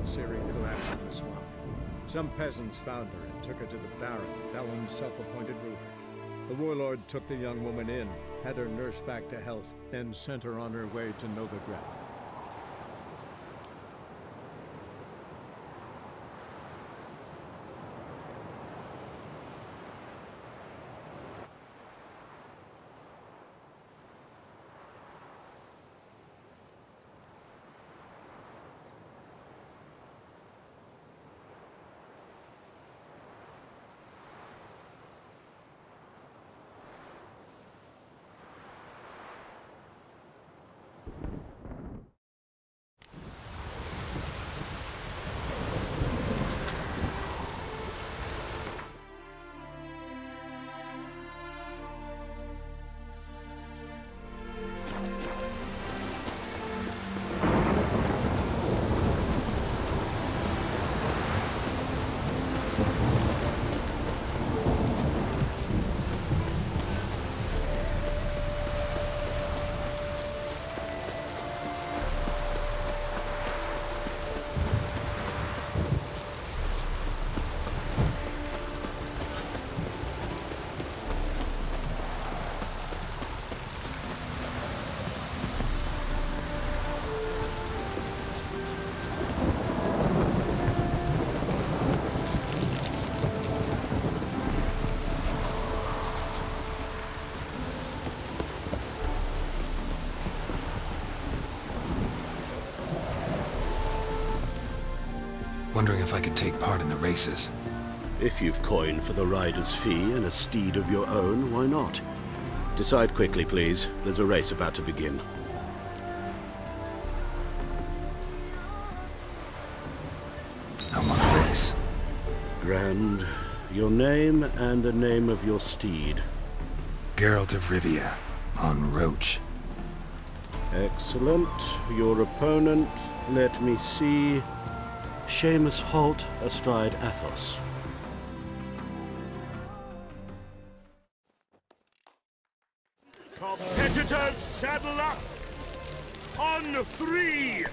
searing collapse in the swamp. Some peasants found her and took her to the Baron, Felon's self-appointed ruler. The warlord took the young woman in, had her nursed back to health, then sent her on her way to Novigrad. Wondering if I could take part in the races. If you've coin for the rider's fee and a steed of your own, why not? Decide quickly, please. There's a race about to begin. I want a race. Grand. Your name and the name of your steed. Geralt of Rivia, on Roach. Excellent. Your opponent, let me see. Seamus Holt astride Athos. Competitors, saddle up! On 3!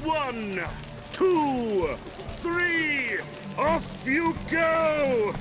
1, 2, 3! Off you go!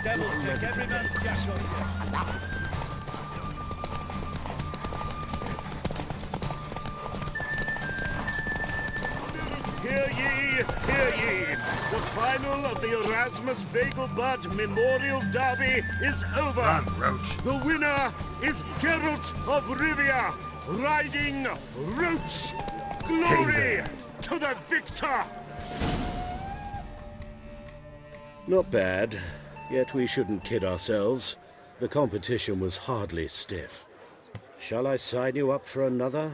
Devils take every man's jack on you. Hear ye, hear ye! The final of the Erasmus Vegelbud Memorial Derby is over! Run, Roach. The winner is Geralt of Rivia, riding Roach! Glory to the victor! Not bad, yet we shouldn't kid ourselves. The competition was hardly stiff. Shall I sign you up for another?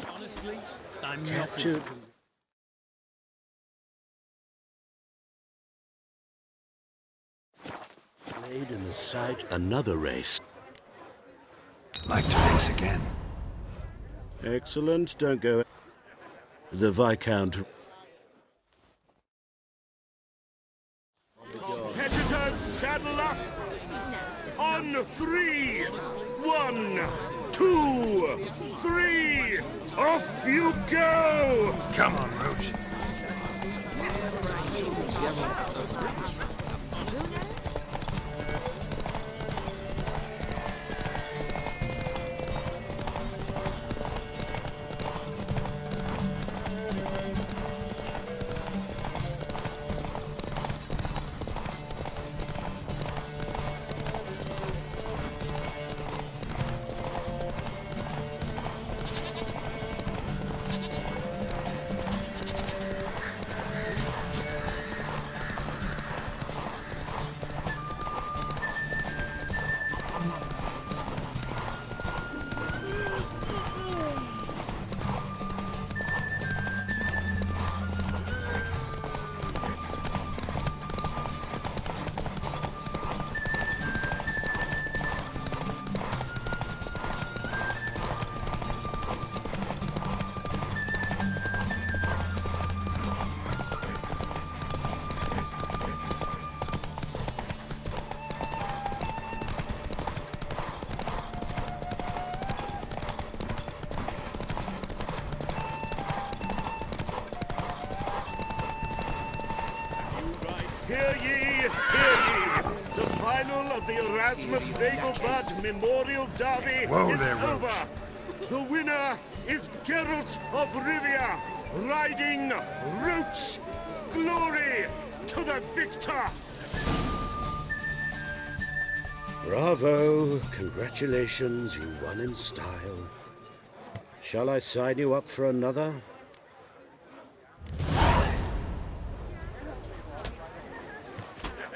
Honestly, I'm Captured. Blade in the side. Another race. Like to race again. Excellent. Don't go. The Viscount. Competitors, saddle up! On 3! 1, 2, 3! Off you go! Come on, Roach. Erasmus Vegelbud Memorial Derby Whoa is there, Roach. over. The winner is Geralt of Rivia, riding Roach. Glory to the victor! Bravo! Congratulations, you won in style. Shall I sign you up for another?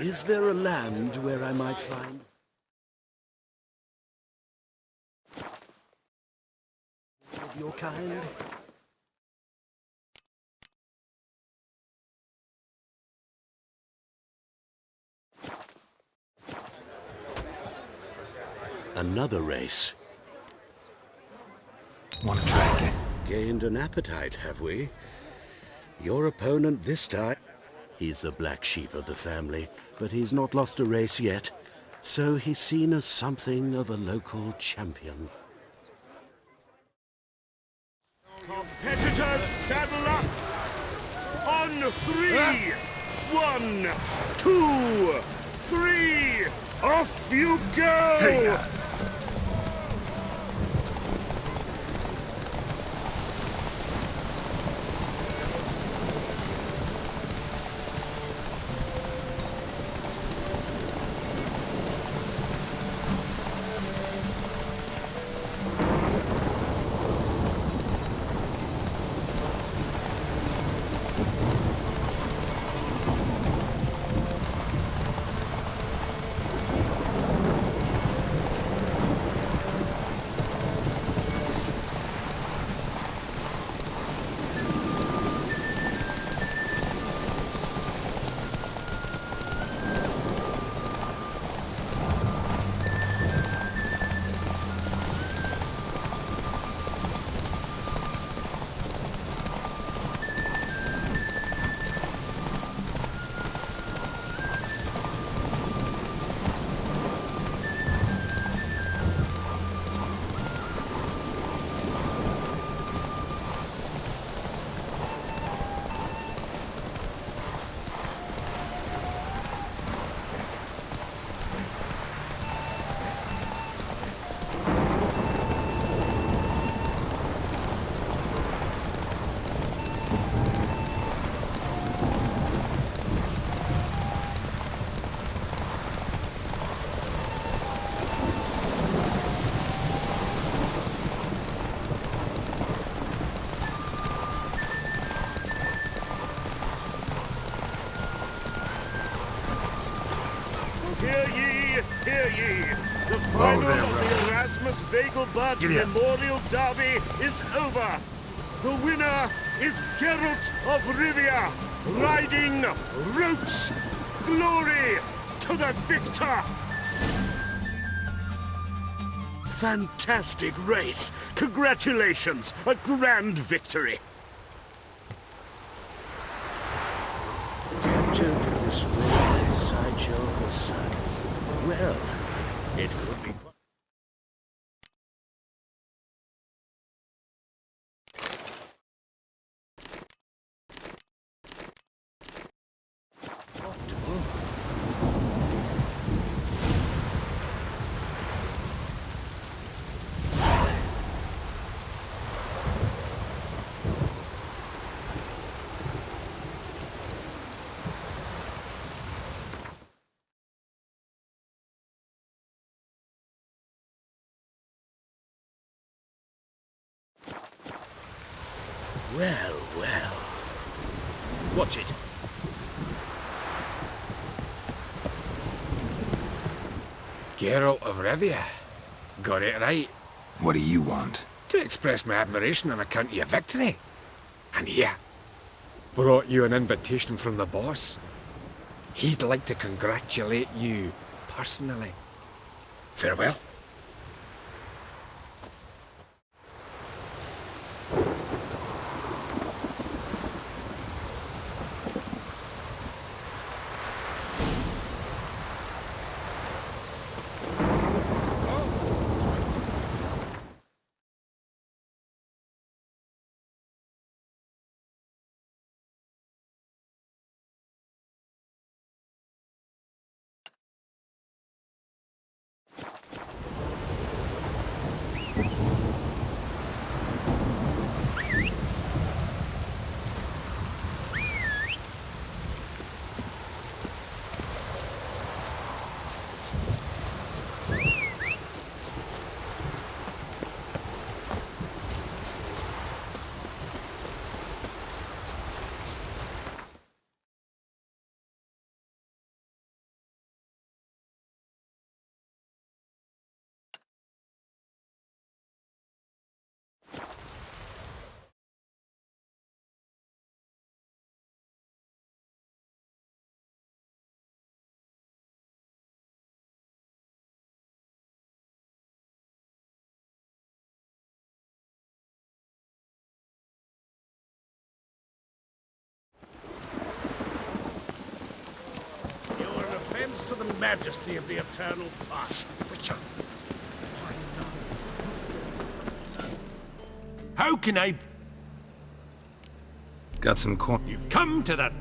Is there a land where I might find of your kind? Another race. Want to try again? Gained an appetite, have we? Your opponent this time. He's the black sheep of the family, but he's not lost a race yet, so he's seen as something of a local champion. Competitors saddle up! On 3! 1, 2, 3! Off you go! Hey, Hear ye, hear ye! The final there, of Roach. the Erasmus Vegelbud Giddy up. Memorial Derby is over. The winner is Geralt of Rivia, riding Roach. Glory to the victor! Fantastic race! Congratulations! A grand victory! Captured to display a sideshow of a circus. Well, it could be quite profitable. Well, well. Watch it. Geralt of Rivia. Got it right. What do you want? To express my admiration on account of your victory. And here, brought you an invitation from the boss. He'd like to congratulate you personally. Farewell. the majesty of the eternal fire. Witcher. How can I... Got some coin. You've come to the...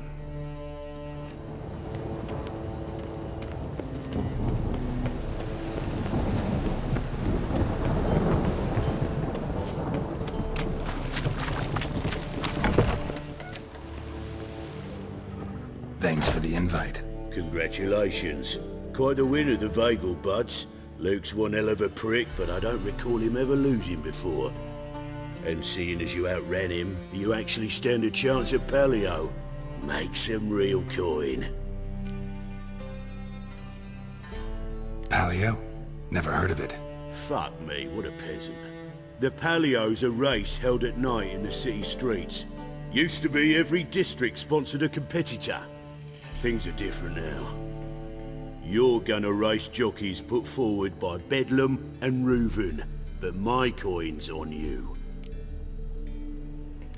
Thanks for the invite. Congratulations. Quite the winner, the Vagel buds. Luke's one hell of a prick, but I don't recall him ever losing before. And seeing as you outran him, you actually stand a chance at Paleo. Make some real coin. Paleo? Never heard of it. Fuck me, what a peasant. The Paleo's a race held at night in the city streets. Used to be every district sponsored a competitor. Things are different now. You're gonna race jockeys put forward by Bedlam and Reuven, but my coin's on you.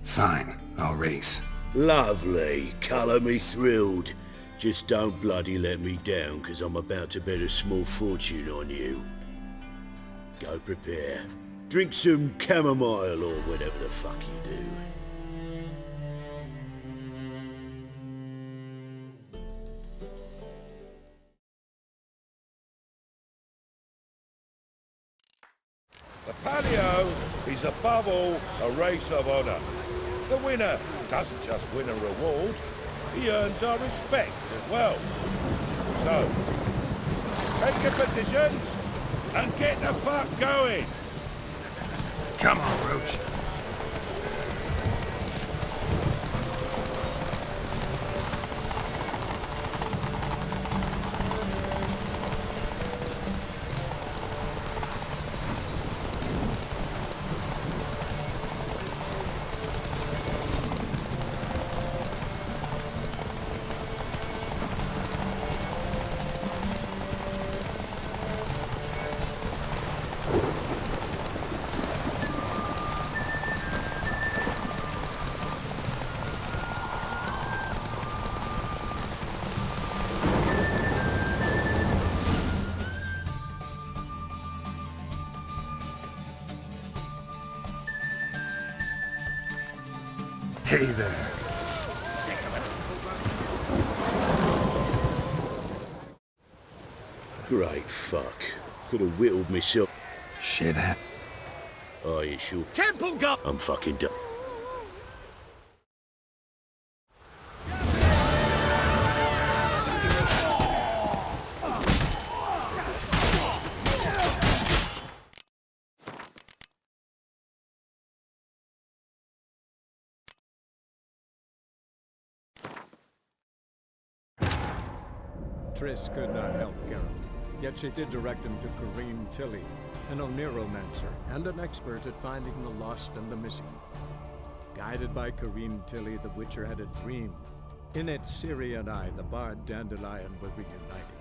Fine, I'll race. Lovely, colour me thrilled. Just don't bloody let me down, 'cause I'm about to bet a small fortune on you. Go prepare. Drink some chamomile or whatever the fuck you do. The Paleo is above all a race of honour. The winner doesn't just win a reward, he earns our respect as well. So, take your positions and get the fuck going. Come on, Roach. Hey there. Great fuck. Could have whittled myself. Shit ha- Oh, you sure? Temple go! I'm fucking done. Triss could not help Geralt, yet she did direct him to Kareem Tilly, an Oniromancer and an expert at finding the lost and the missing. Guided by Kareem Tilly, the Witcher had a dream. In it, Ciri and I, the bard Dandelion, were reunited.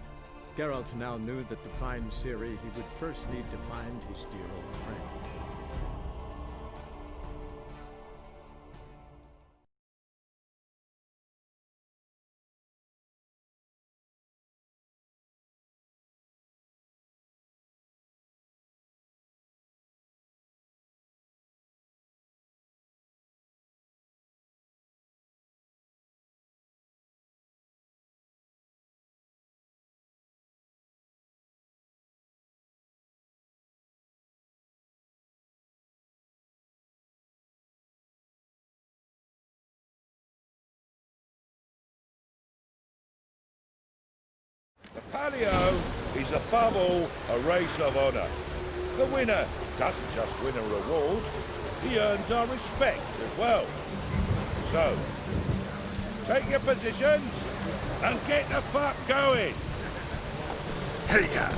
Geralt now knew that to find Ciri, he would first need to find his dear old friend. The Paleo is above all a race of honour. The winner doesn't just win a reward, he earns our respect as well. So, take your positions and get the fuck going. Hey ya!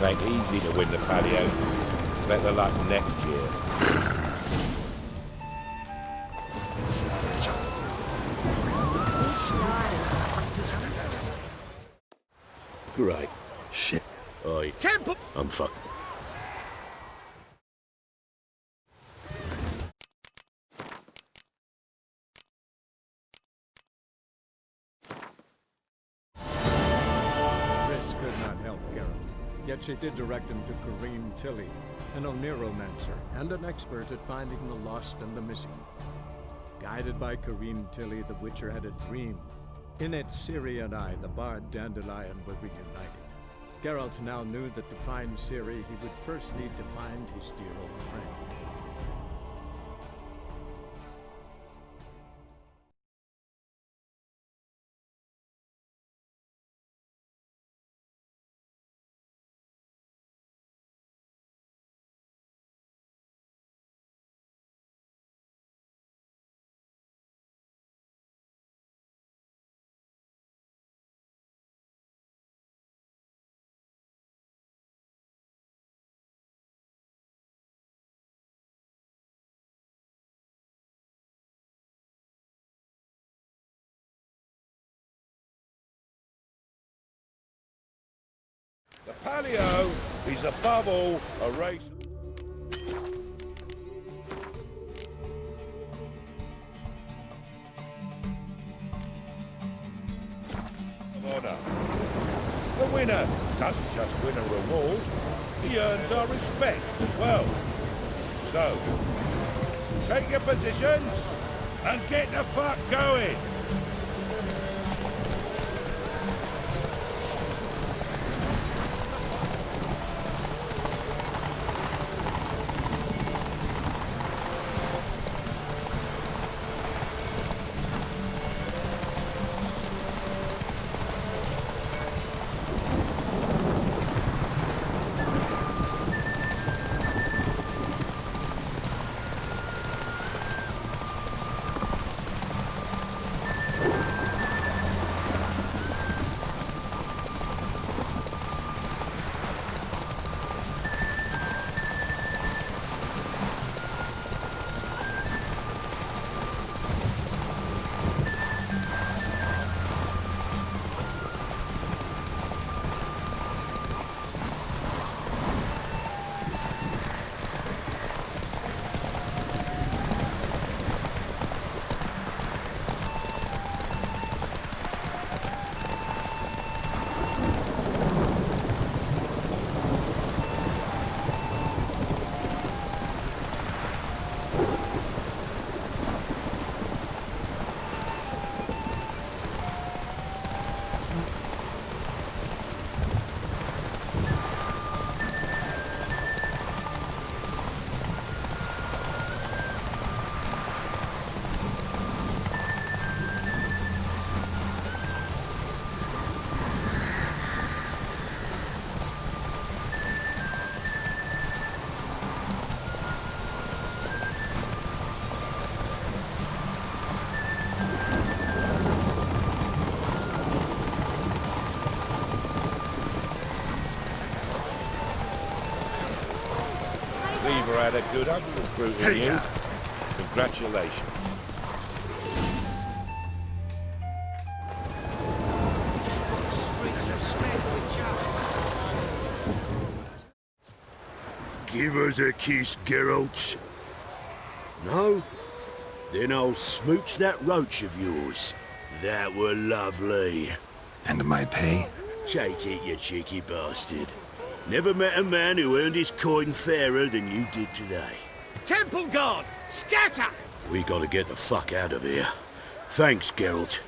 ain't easy to win the patio. Better luck next year. Great. Shit. Oi. Temple! I'm fucked. Triss could not help Geralt, yet she did direct him to Kareem Tilly, an Oniromancer and an expert at finding the lost and the missing. Guided by Kareem Tilly, the Witcher had a dream. In it, Ciri and I, the bard Dandelion, were reunited. Geralt now knew that to find Ciri, he would first need to find his dear old friend. The palio is above all a race of honour. The winner doesn't just win a reward, he earns our respect as well. So, take your positions and get the fuck going! Weaver had a good up recruiting you. Congratulations. Give us a kiss, Geralt. No? Then I'll smooch that roach of yours. That were lovely. And my pay? Take it, you cheeky bastard. Never met a man who earned his coin fairer than you did today. Temple Guard! Scatter! We gotta get the fuck out of here. Thanks, Geralt.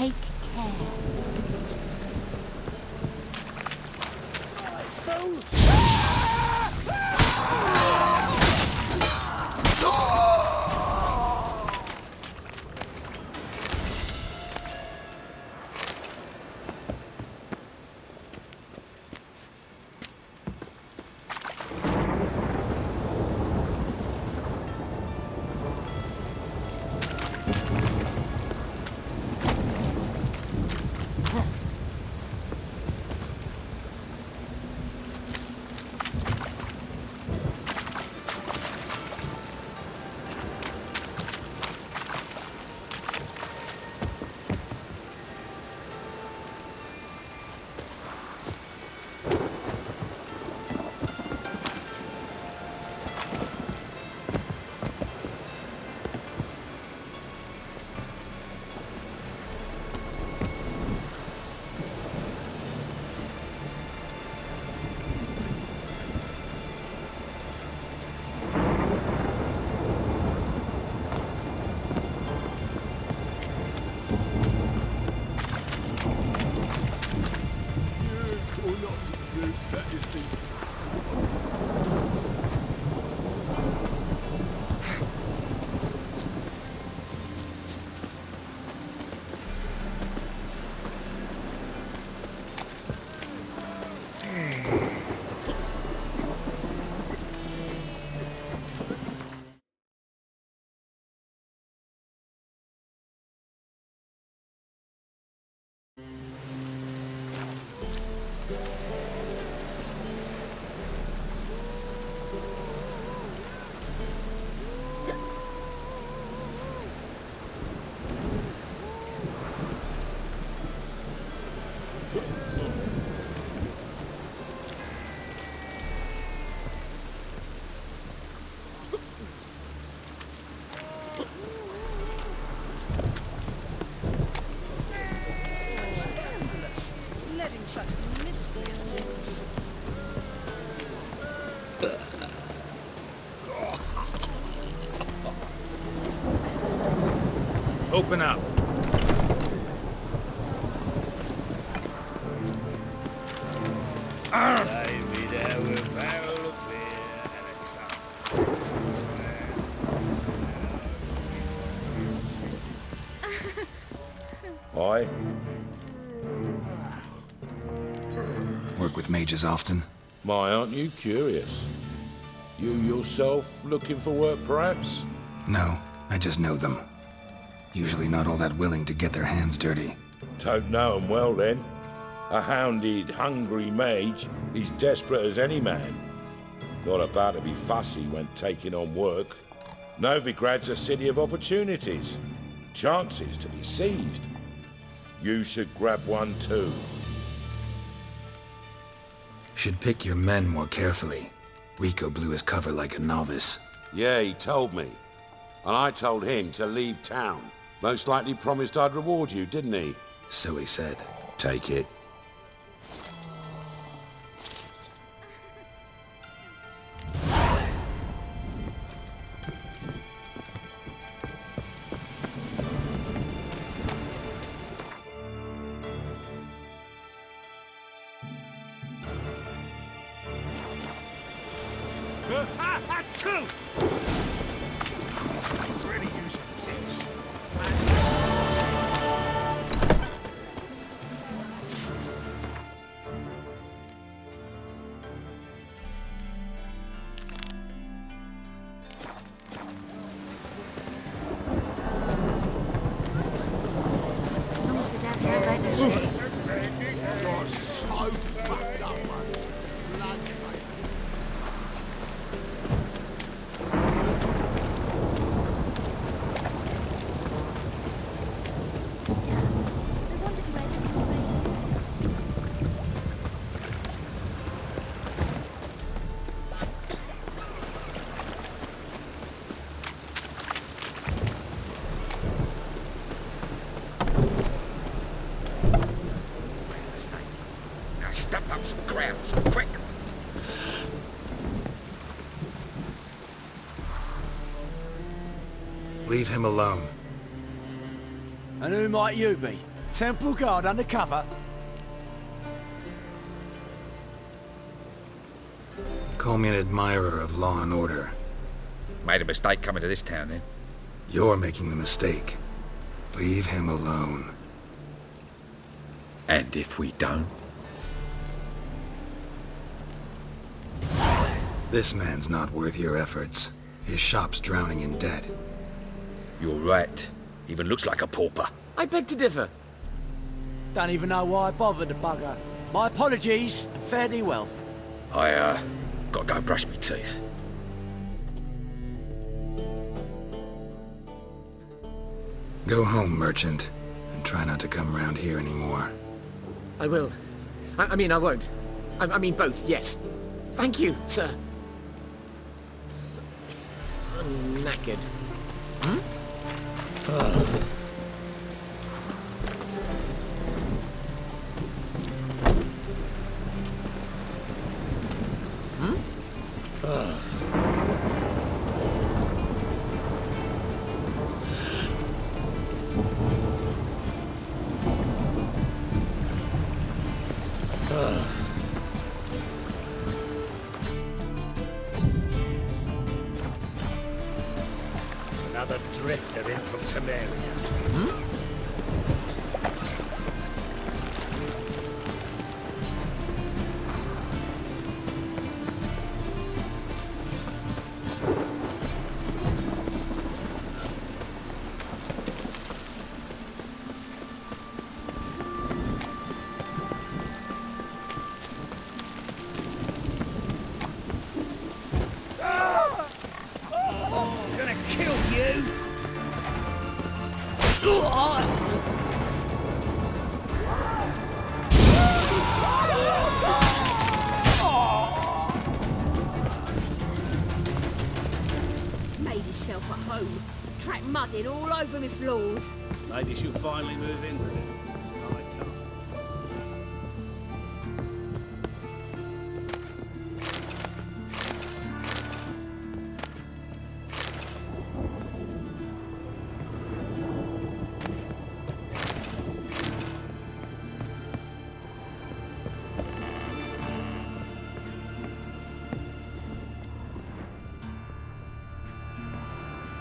Take care. Letting such miscreants into the city. Open up. Lay me there with a barrel of beer and a cup. Aye? Work with mages often? My, aren't you curious? You yourself looking for work, perhaps? No, I just know them. Usually not all that willing to get their hands dirty. Don't know 'em well, then. A hounded, hungry mage is desperate as any man. Not about to be fussy when taking on work. Novigrad's a city of opportunities. Chances to be seized. You should grab one too. Should pick your men more carefully. Rico blew his cover like a novice. Yeah, he told me. And I told him to leave town. Most likely promised I'd reward you, didn't he? So he said. Take it. Quick! Leave him alone. And who might you be? Temple Guard undercover? Call me an admirer of law and order. Made a mistake coming to this town, then. You're making the mistake. Leave him alone. And if we don't? This man's not worth your efforts. His shop's drowning in debt. You're right. Even looks like a pauper. I beg to differ. Don't even know why I bothered the bugger. My apologies, and fare thee well. I, gotta go brush my teeth. Go home, merchant, and try not to come round here anymore. I will. I mean, I won't. I mean both, yes. Thank you, sir. I'm knackered. Another drifter in from Temeria. Made yourself at home. Track mudding all over me floors. Maybe she'll finally move in with it. Right time.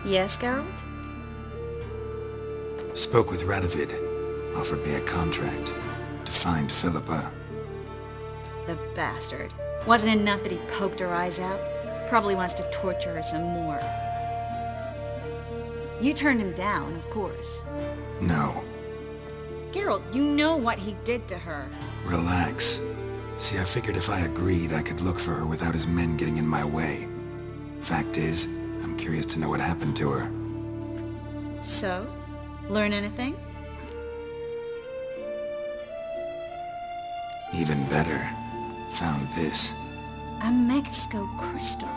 Yes, Geralt? Spoke with Radovid. Offered me a contract to find Philippa. The bastard. Wasn't enough that he poked her eyes out? Probably wants to torture her some more. You turned him down, of course. No. Geralt, you know what he did to her. Relax. See, I figured if I agreed, I could look for her without his men getting in my way. Fact is, I'm curious to know what happened to her. So? Learn anything? Even better. Found this. A Mexico crystal.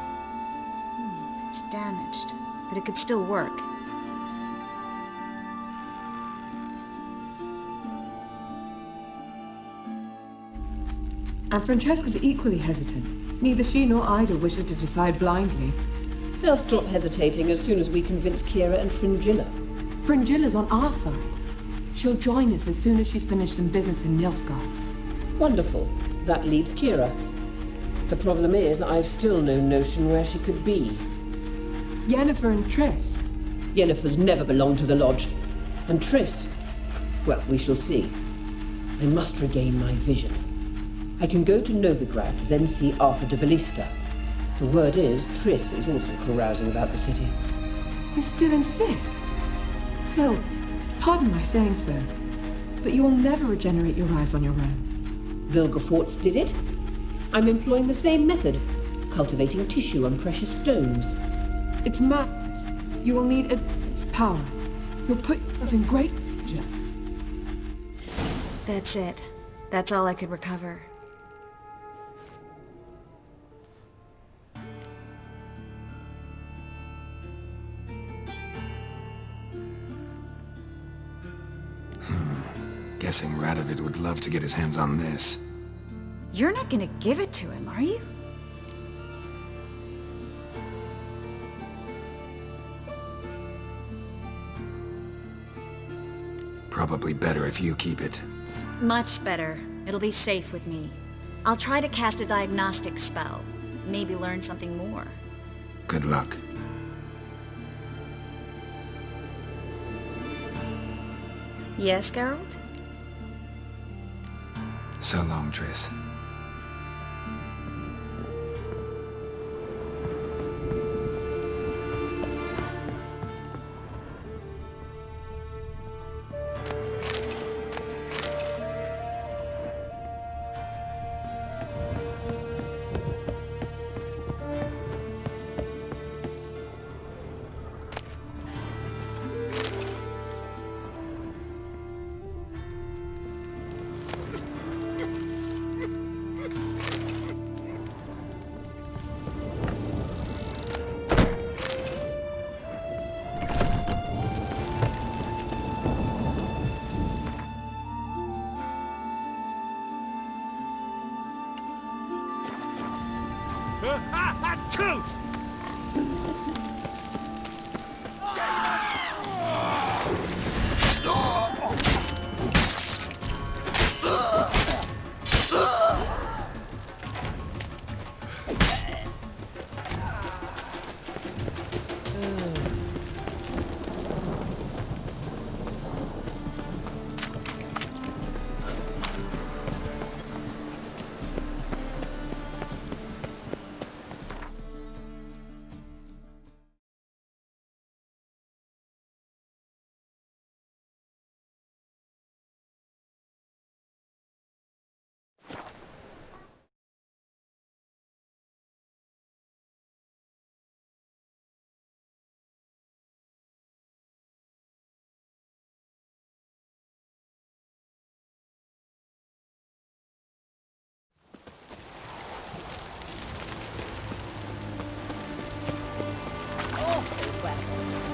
It's damaged, but it could still work. And Francesca's equally hesitant. Neither she nor Ida wishes to decide blindly. They'll stop hesitating as soon as we convince Kira and Fringilla. Fringilla's on our side. She'll join us as soon as she's finished some business in Nilfgaard. Wonderful. That leaves Kira. The problem is, I've still no notion where she could be. Yennefer and Triss. Yennefer's never belonged to the Lodge. And Triss? Well, we shall see. I must regain my vision. I can go to Novigrad, then see Arthur de Valista. The word is, Triss is also carousing about the city. You still insist? Phil, pardon my saying so, but you will never regenerate your eyes on your own. Vilgefortz did it. I'm employing the same method, cultivating tissue and precious stones. It's madness. You will need its power. You'll put yourself in great danger. That's it. That's all I could recover. Guessing Radovid would love to get his hands on this. You're not gonna give it to him, are you? Probably better if you keep it. Much better. It'll be safe with me. I'll try to cast a diagnostic spell. Maybe learn something more. Good luck. Yes, Geralt? So long, Triss.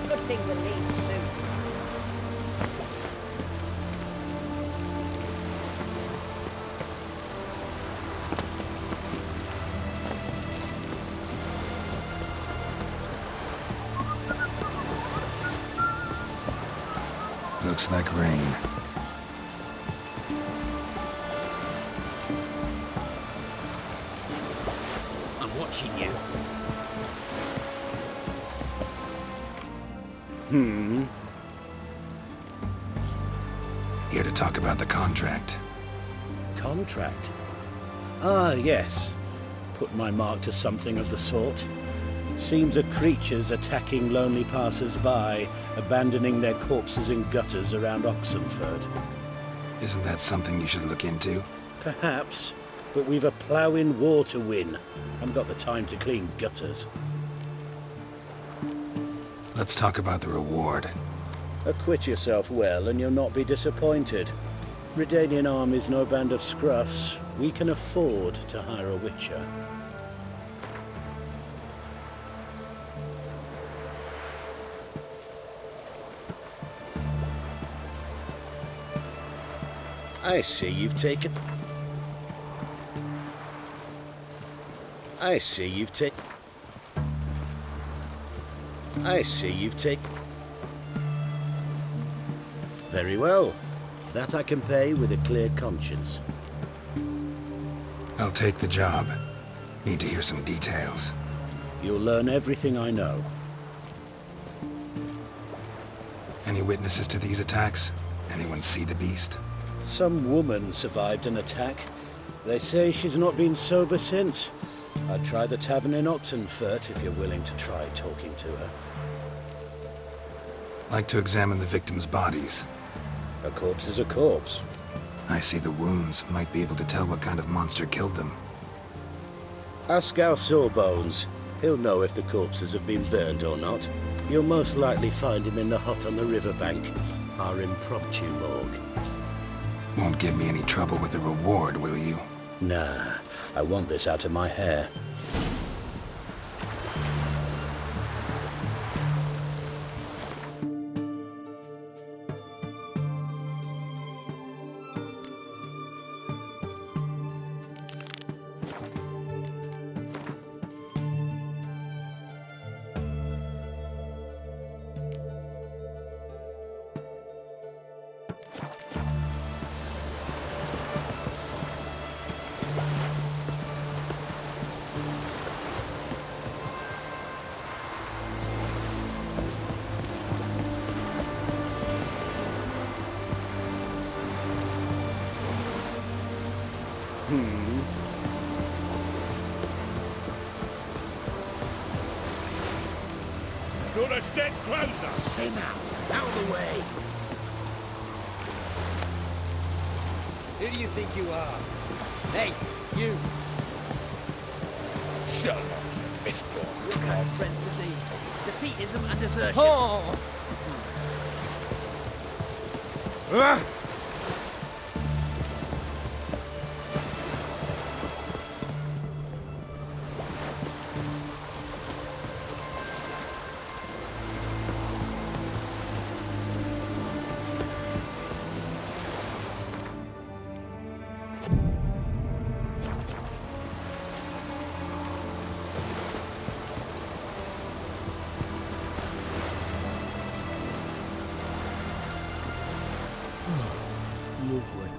Good thing we'll leave soon. Looks like rain. I'm watching you. Here to talk about the contract. Contract? Ah, yes. Put my mark to something of the sort. Seems a creature's attacking lonely passers-by, abandoning their corpses in gutters around Oxenford. Isn't that something you should look into? Perhaps, but we've a ploughing war to win. Haven't got the time to clean gutters. Let's talk about the reward. Acquit yourself well and you'll not be disappointed. Redanian army's no band of scruffs. We can afford to hire a witcher. I see you've taken... I see you've taken... Very well. That I can pay with a clear conscience. I'll take the job. Need to hear some details. You'll learn everything I know. Any witnesses to these attacks? Anyone see the beast? Some woman survived an attack. They say she's not been sober since. I'd try the tavern in Oxenfurt if you're willing to try talking to her. Like to examine the victims' bodies. A corpse is a corpse. I see the wounds. Might be able to tell what kind of monster killed them. Ask our Sawbones. He'll know if the corpses have been burned or not. You'll most likely find him in the hut on the riverbank. Our impromptu morgue. Won't give me any trouble with the reward, will you? Nah, I want this out of my hair. a step closer! Sinner! Out of the way! Who do you think you are? Hey, you! Shut up, fistball. Whisper spreads disease, defeatism and desertion. Oh! Lovely.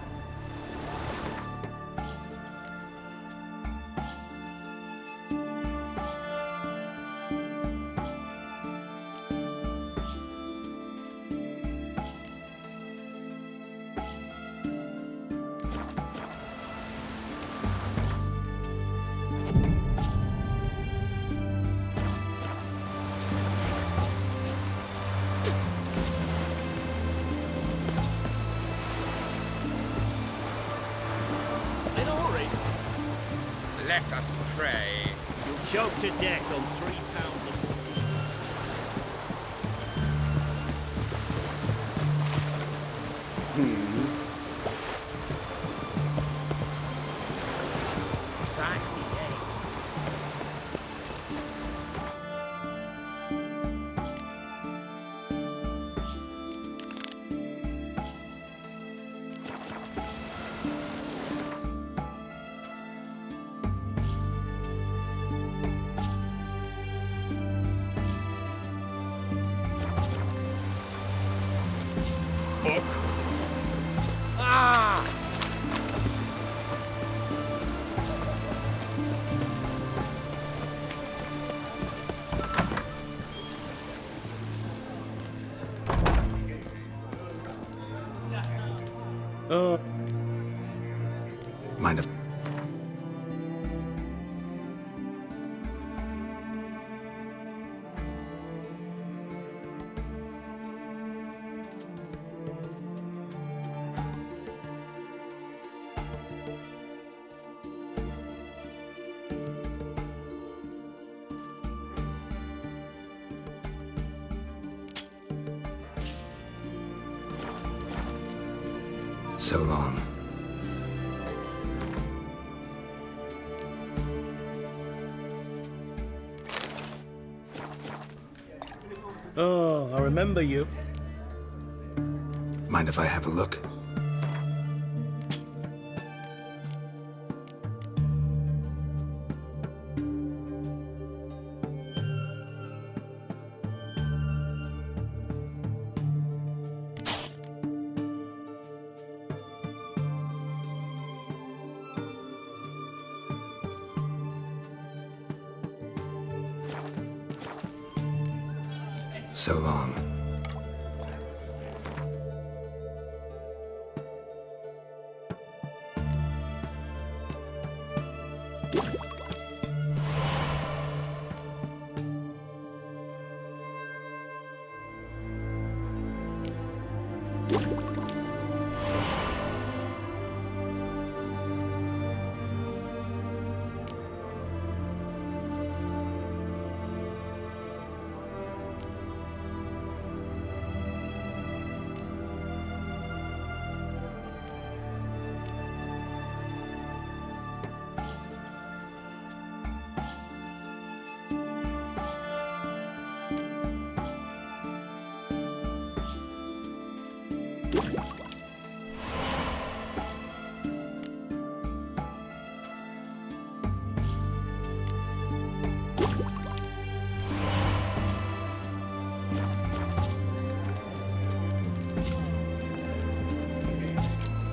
In a hurry. Let us pray. You'll choke to death on 3 pounds of steak. Spicy, eh? Fuck! Ah! Mind if... So long. Oh, I remember you. Mind if I have a look? So long.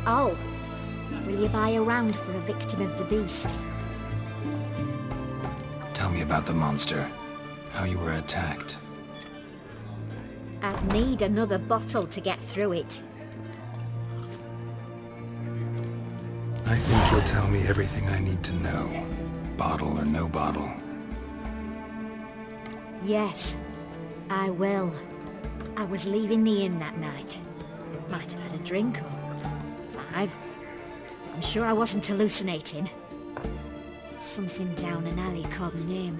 Oh, will you buy a round for a victim of the beast? Tell me about the monster. How you were attacked. I'd need another bottle to get through it. I think you'll tell me everything I need to know. Bottle or no bottle. Yes. I will. I was leaving the inn that night. Might have had a drink or 5. I'm sure I wasn't hallucinating. Something down an alley called my name.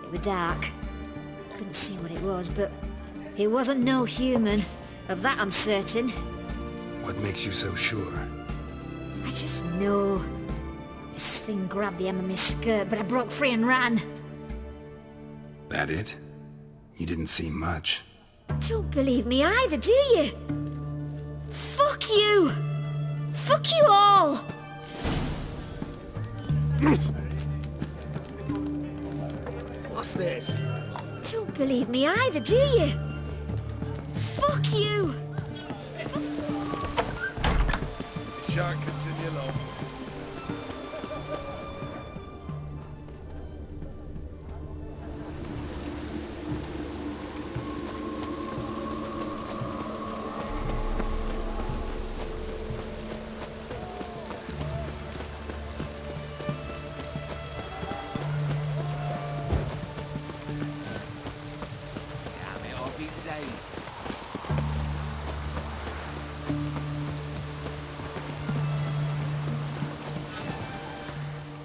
It was dark. Couldn't see what it was, but it wasn't no human. Of that I'm certain. What makes you so sure? I just know. This thing grabbed the hem of my skirt, but I broke free and ran. That it? You didn't see much. Don't believe me either, do you? Fuck you! Fuck you all! What's this? Don't believe me either, do you? Fuck you! Shan't continue long.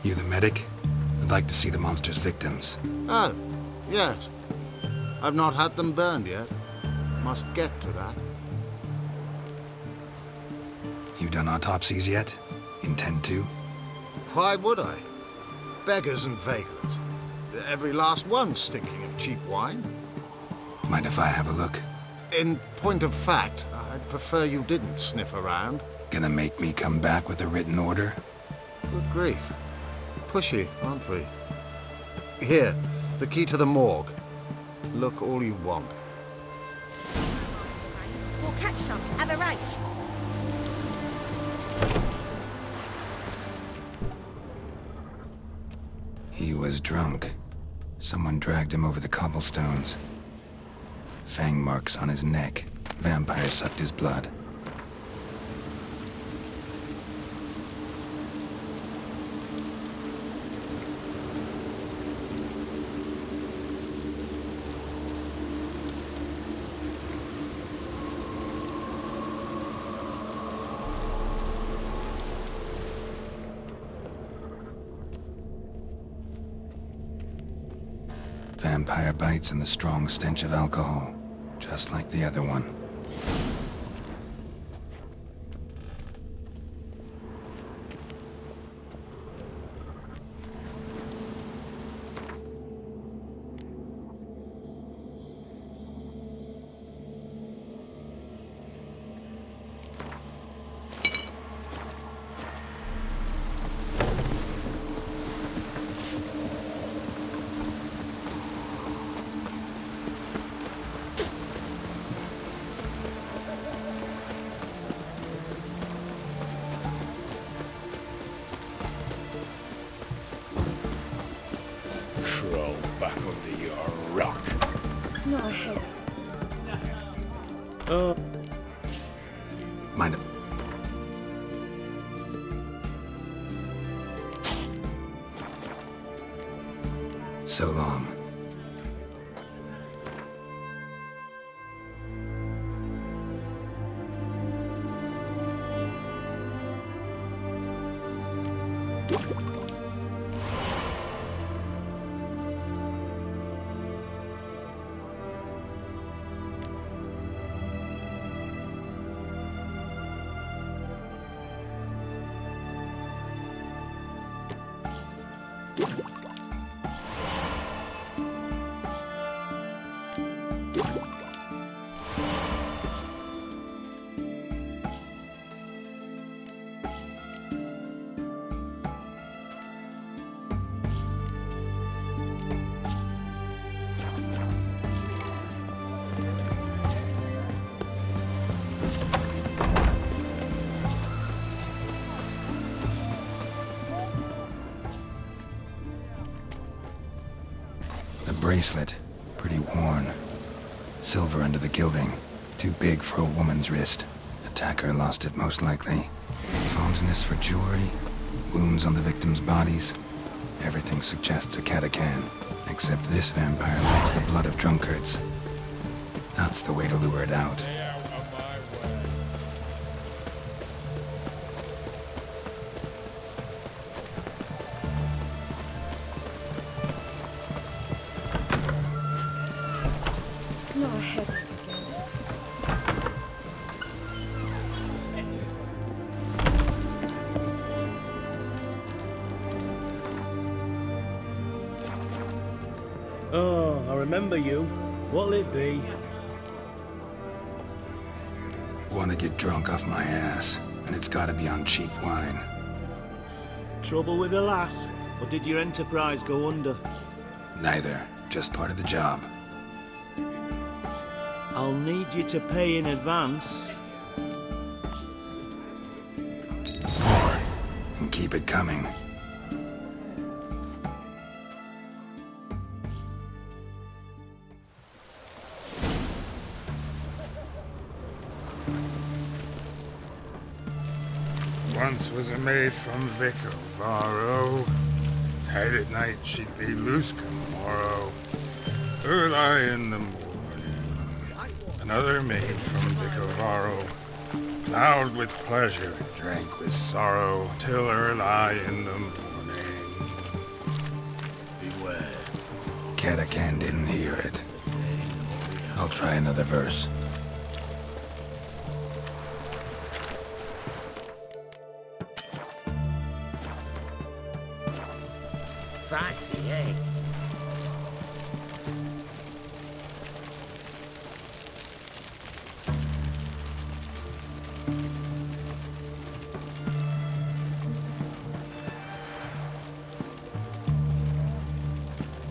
You the medic? I'd like to see the monster's victims. Oh, yes. I've not had them burned yet. Must get to that. You done autopsies yet? Intend to? Why would I? Beggars and vagrants. Every last one stinking of cheap wine. Mind if I have a look? In point of fact, I'd prefer you didn't sniff around. Gonna make me come back with a written order? Good grief. Pushy, aren't we? Here, the key to the morgue. Look all you want. We'll catch some. Have a race. He was drunk. Someone dragged him over the cobblestones. Fang marks on his neck. Vampire sucked his blood. Vampire bites and the strong stench of alcohol, just like the other one. Crawl back under your rock. Not ahead. Mind if... So long. Bracelet, pretty worn. Silver under the gilding, too big for a woman's wrist. Attacker lost it most likely. Fondness for jewelry, wounds on the victims' bodies. Everything suggests a catachan, except this vampire likes the blood of drunkards. That's the way to lure it out. Stay out of my way. Not a headache again. Oh, I remember you. What'll it be? Want to get drunk off my ass, and it's gotta be on cheap wine. Trouble with the lass? Or did your enterprise go under? Neither. Just part of the job. I'll need you to pay in advance. More. And keep it coming. Once was a maid from Vic of Varro. Tight at night she'd be loose come morrow. Early in the morning. Another maid from Vic of Varro. Loud with pleasure, drank with sorrow, till early in the morning. Beware. Catacan didn't hear it. I'll try another verse. Feisty, eh?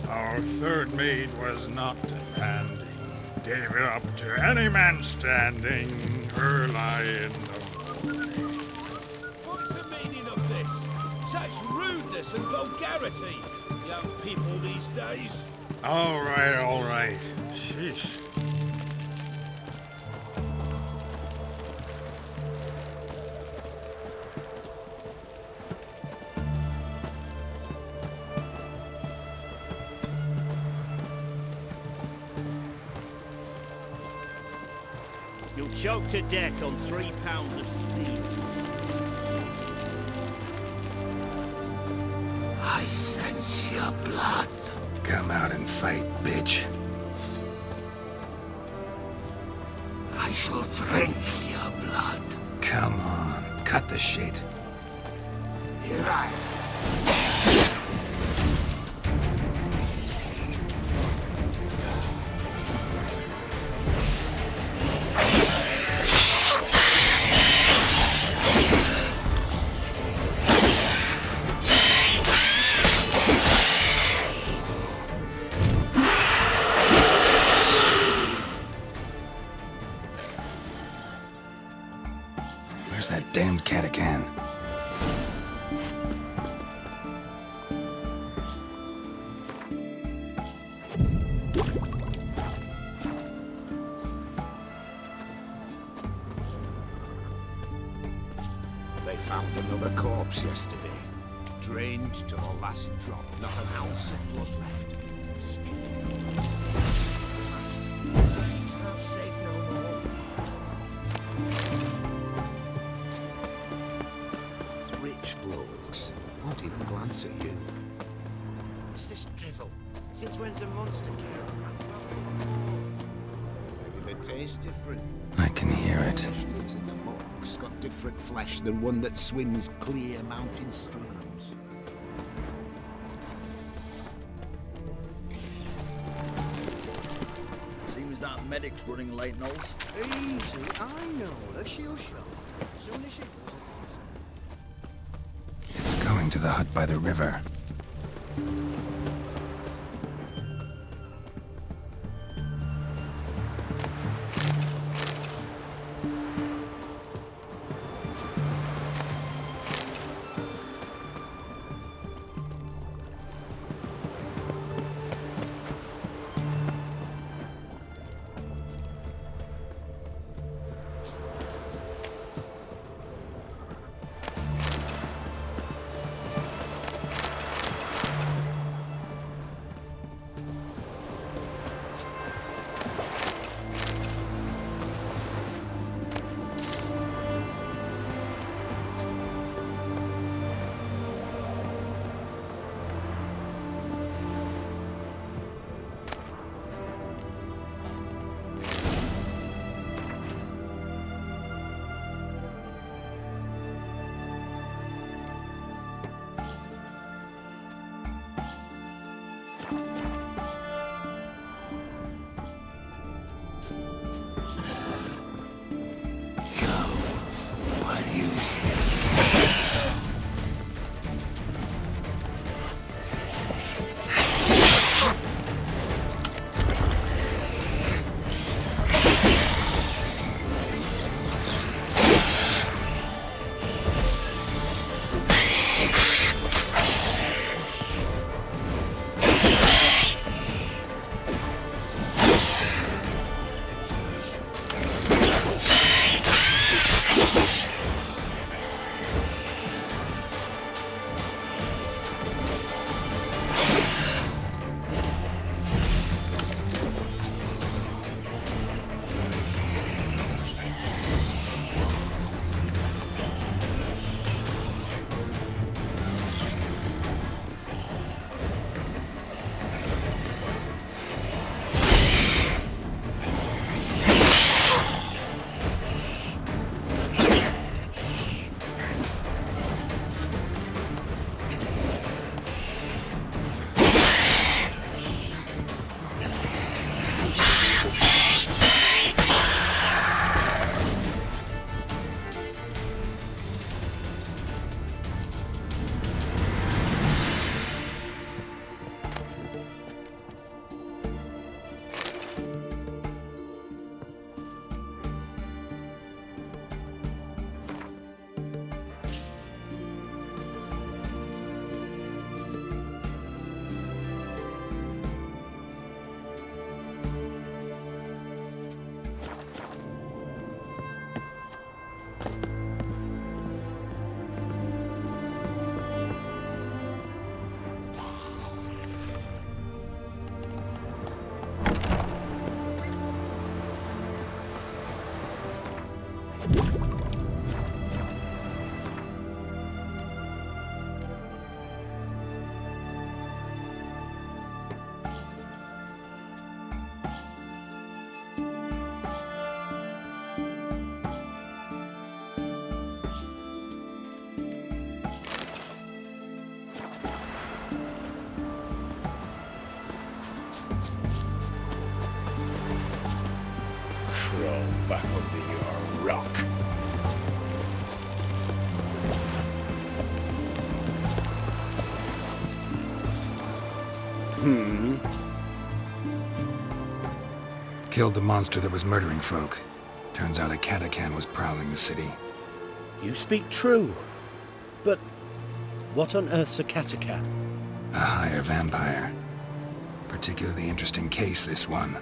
Our third maid was not demanding. Gave it up to any man standing. Early in the morning. What's the meaning of this? Such rudeness and vulgarity. Young people these days. All right. Sheesh. You'll choke to death on 3 pounds of steam. I sense your blood. Come out and fight, bitch. I shall drink your blood. Come on, cut the shit. Here I Where's that damned Catacan? They found another corpse yesterday. Drained to the last drop. Not an ounce of blood left. It's not safe no more. It's rich blokes. Won't even glance at you. What's this drivel? Since when's a monster Maybe they taste different. I can hear it. Fish lives in the muck's got different flesh than one that swims clear mountain streams. Seems that medic's running late, Knowles. Easy, I know. She'll show. Soon as she It's going to the hut by the river. Crawl back under your rock. Killed the monster that was murdering folk. Turns out a Katakan was prowling the city. You speak true. But what on earth's a Katakan? A higher vampire. Particularly interesting case, this one.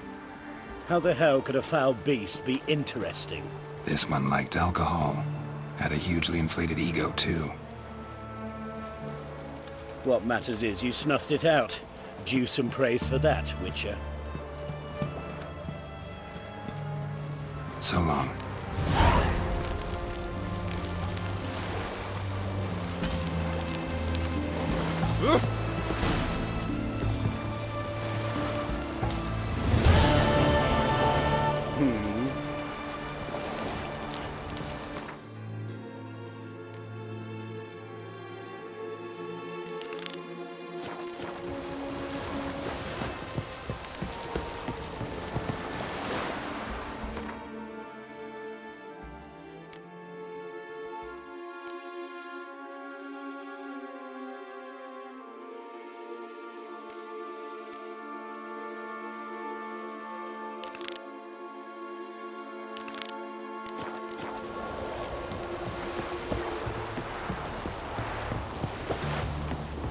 How the hell could a foul beast be interesting? This one liked alcohol. Had a hugely inflated ego, too. What matters is you snuffed it out. Due some praise for that, Witcher. So long.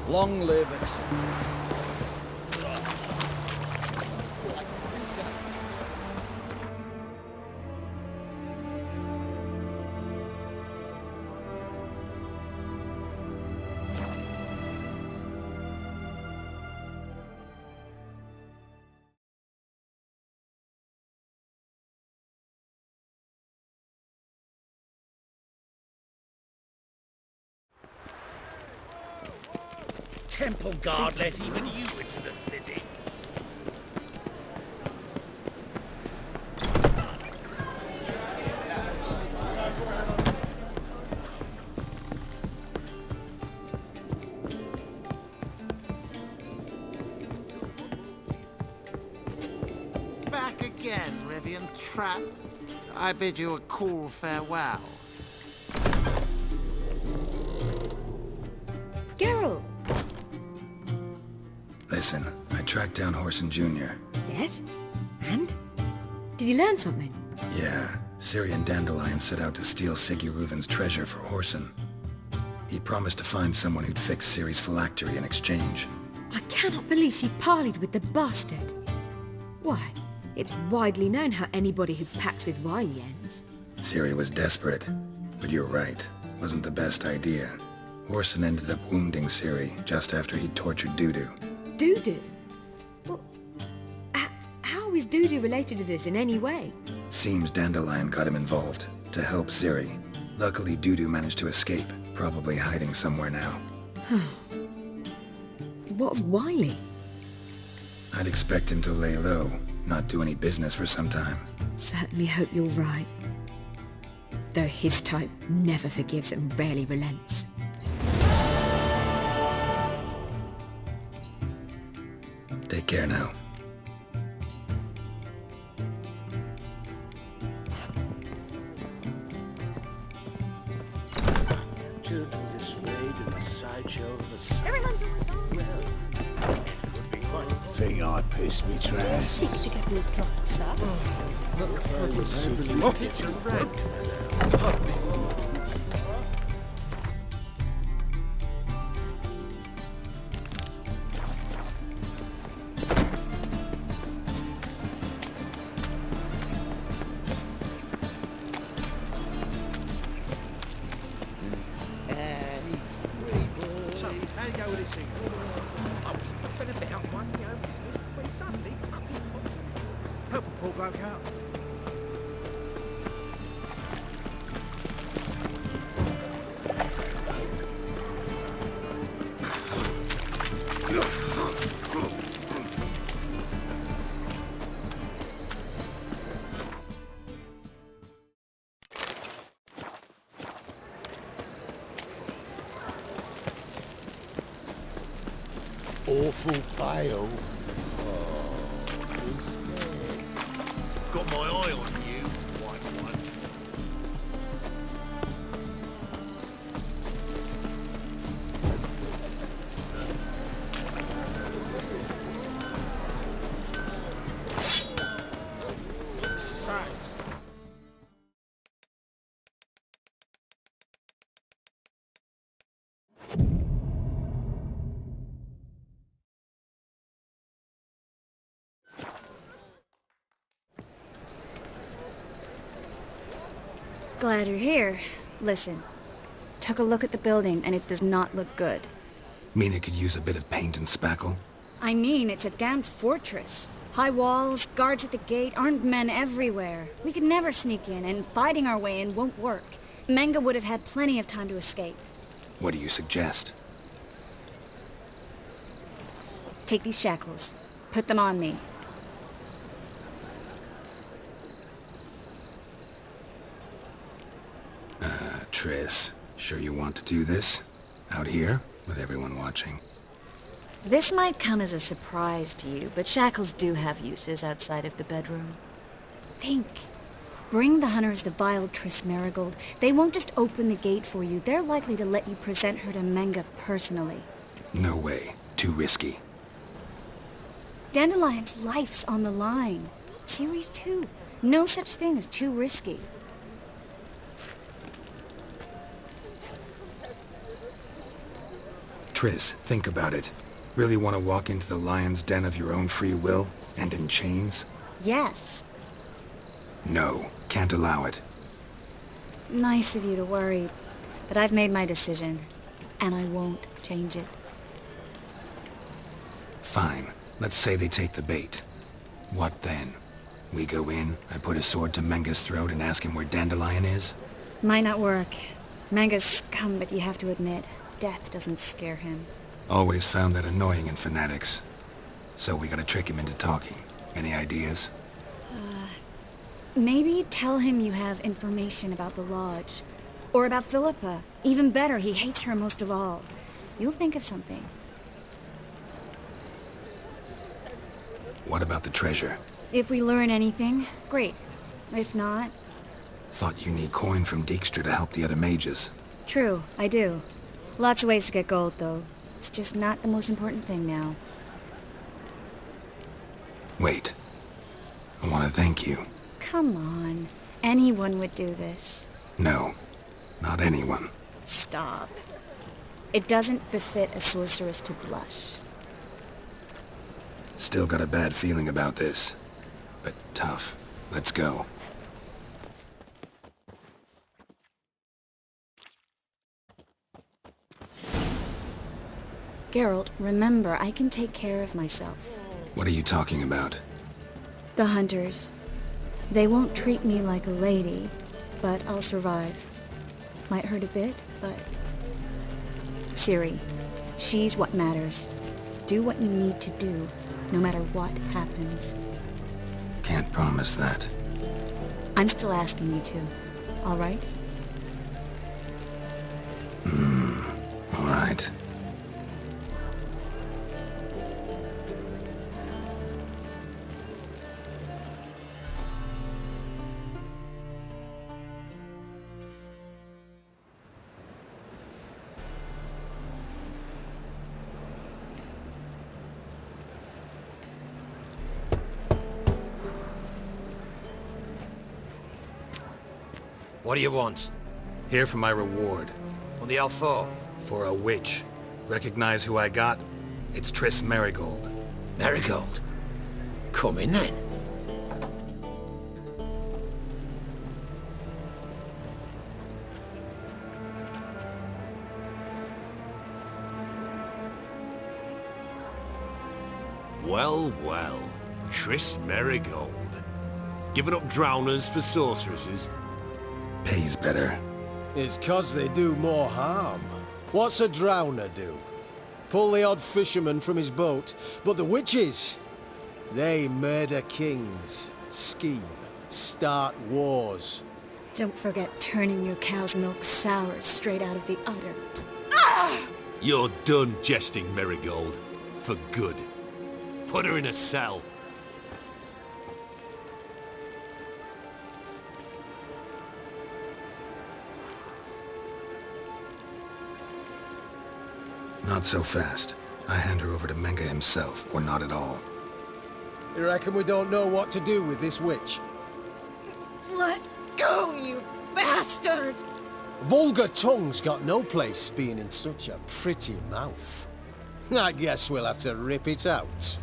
Long live acceptance. Temple guard let even you into the city. Back again, Rivian Trap. I bid you a cool farewell. Geralt! Listen, I tracked down Horson Jr. Yes? And? Did you learn something? Yeah, Ciri and Dandelion set out to steal Siggy Reuven's treasure for Horson. He promised to find someone who'd fix Ciri's phylactery in exchange. I cannot believe she parleyed with the bastard. Why, it's widely known how anybody who packs with wily ends. Ciri was desperate, but you're right, wasn't the best idea. Horson ended up wounding Ciri just after he'd tortured Dudu. Dudu? Well, how is Dudu related to this in any way? Seems Dandelion got him involved, to help Ciri. Luckily, Dudu managed to escape, probably hiding somewhere now. What of Wily? I'd expect him to lay low, not do any business for some time. Certainly hope you're right. Though his type never forgives and rarely relents. Take care now. Children displayed in the sideshow of a Everyone's well, it could be quite. Think I pissed me trash? Seek to get me drunk, sir. It's a rank. awful pale. Got my eye on you, white one. Sack. Glad you're here. Listen, took a look at the building and it does not look good. Mean it could use a bit of paint and spackle? I mean, it's a damn fortress. High walls, guards at the gate, armed men everywhere. We could never sneak in, and fighting our way in won't work. Menga would have had plenty of time to escape. What do you suggest? Take these shackles. Put them on me. Triss, sure you want to do this? Out here, with everyone watching? This might come as a surprise to you, but shackles do have uses outside of the bedroom. Think. Bring the hunters the vile Triss Marigold. They won't just open the gate for you. They're likely to let you present her to Menga personally. No way. Too risky. Dandelion's life's on the line. Series 2. No such thing as too risky. Triss, think about it. Really want to walk into the lion's den of your own free will, and in chains? Yes. No, can't allow it. Nice of you to worry, but I've made my decision, and I won't change it. Fine. Let's say they take the bait. What then? We go in, I put a sword to Menga's throat and ask him where Dandelion is? Might not work. Menga's scum, but you have to admit, death doesn't scare him. Always found that annoying in fanatics. So we gotta trick him into talking. Any ideas? Maybe tell him you have information about the Lodge. Or about Philippa. Even better, he hates her most of all. You'll think of something. What about the treasure? If we learn anything, great. If not... Thought you need coin from Dijkstra to help the other mages. True, I do. Lots of ways to get gold, though. It's just not the most important thing now. Wait. I want to thank you. Come on. Anyone would do this. No. Not anyone. Stop. It doesn't befit a sorceress to blush. Still got a bad feeling about this. But tough. Let's go. Geralt, remember, I can take care of myself. What are you talking about? The hunters. They won't treat me like a lady, but I'll survive. Might hurt a bit, but... Ciri, she's what matters. Do what you need to do, no matter what happens. Can't promise that. I'm still asking you to, all right? All right. What do you want? Here for my reward. On the L4? For a witch. Recognize who I got? It's Triss Marigold. Marigold? Come in then. Well, well. Triss Marigold. Giving up drowners for sorceresses? Pays better. It's 'cause they do more harm. What's a drowner do? Pull the odd fisherman from his boat. But the witches, they murder kings, scheme, start wars. Don't forget turning your cow's milk sour straight out of the udder. You're done jesting, Marigold. For good. Put her in a cell. Not so fast. I hand her over to Menga himself, or not at all. You reckon we don't know what to do with this witch? Let go, you bastard! Vulgar tongue's got no place being in such a pretty mouth. I guess we'll have to rip it out.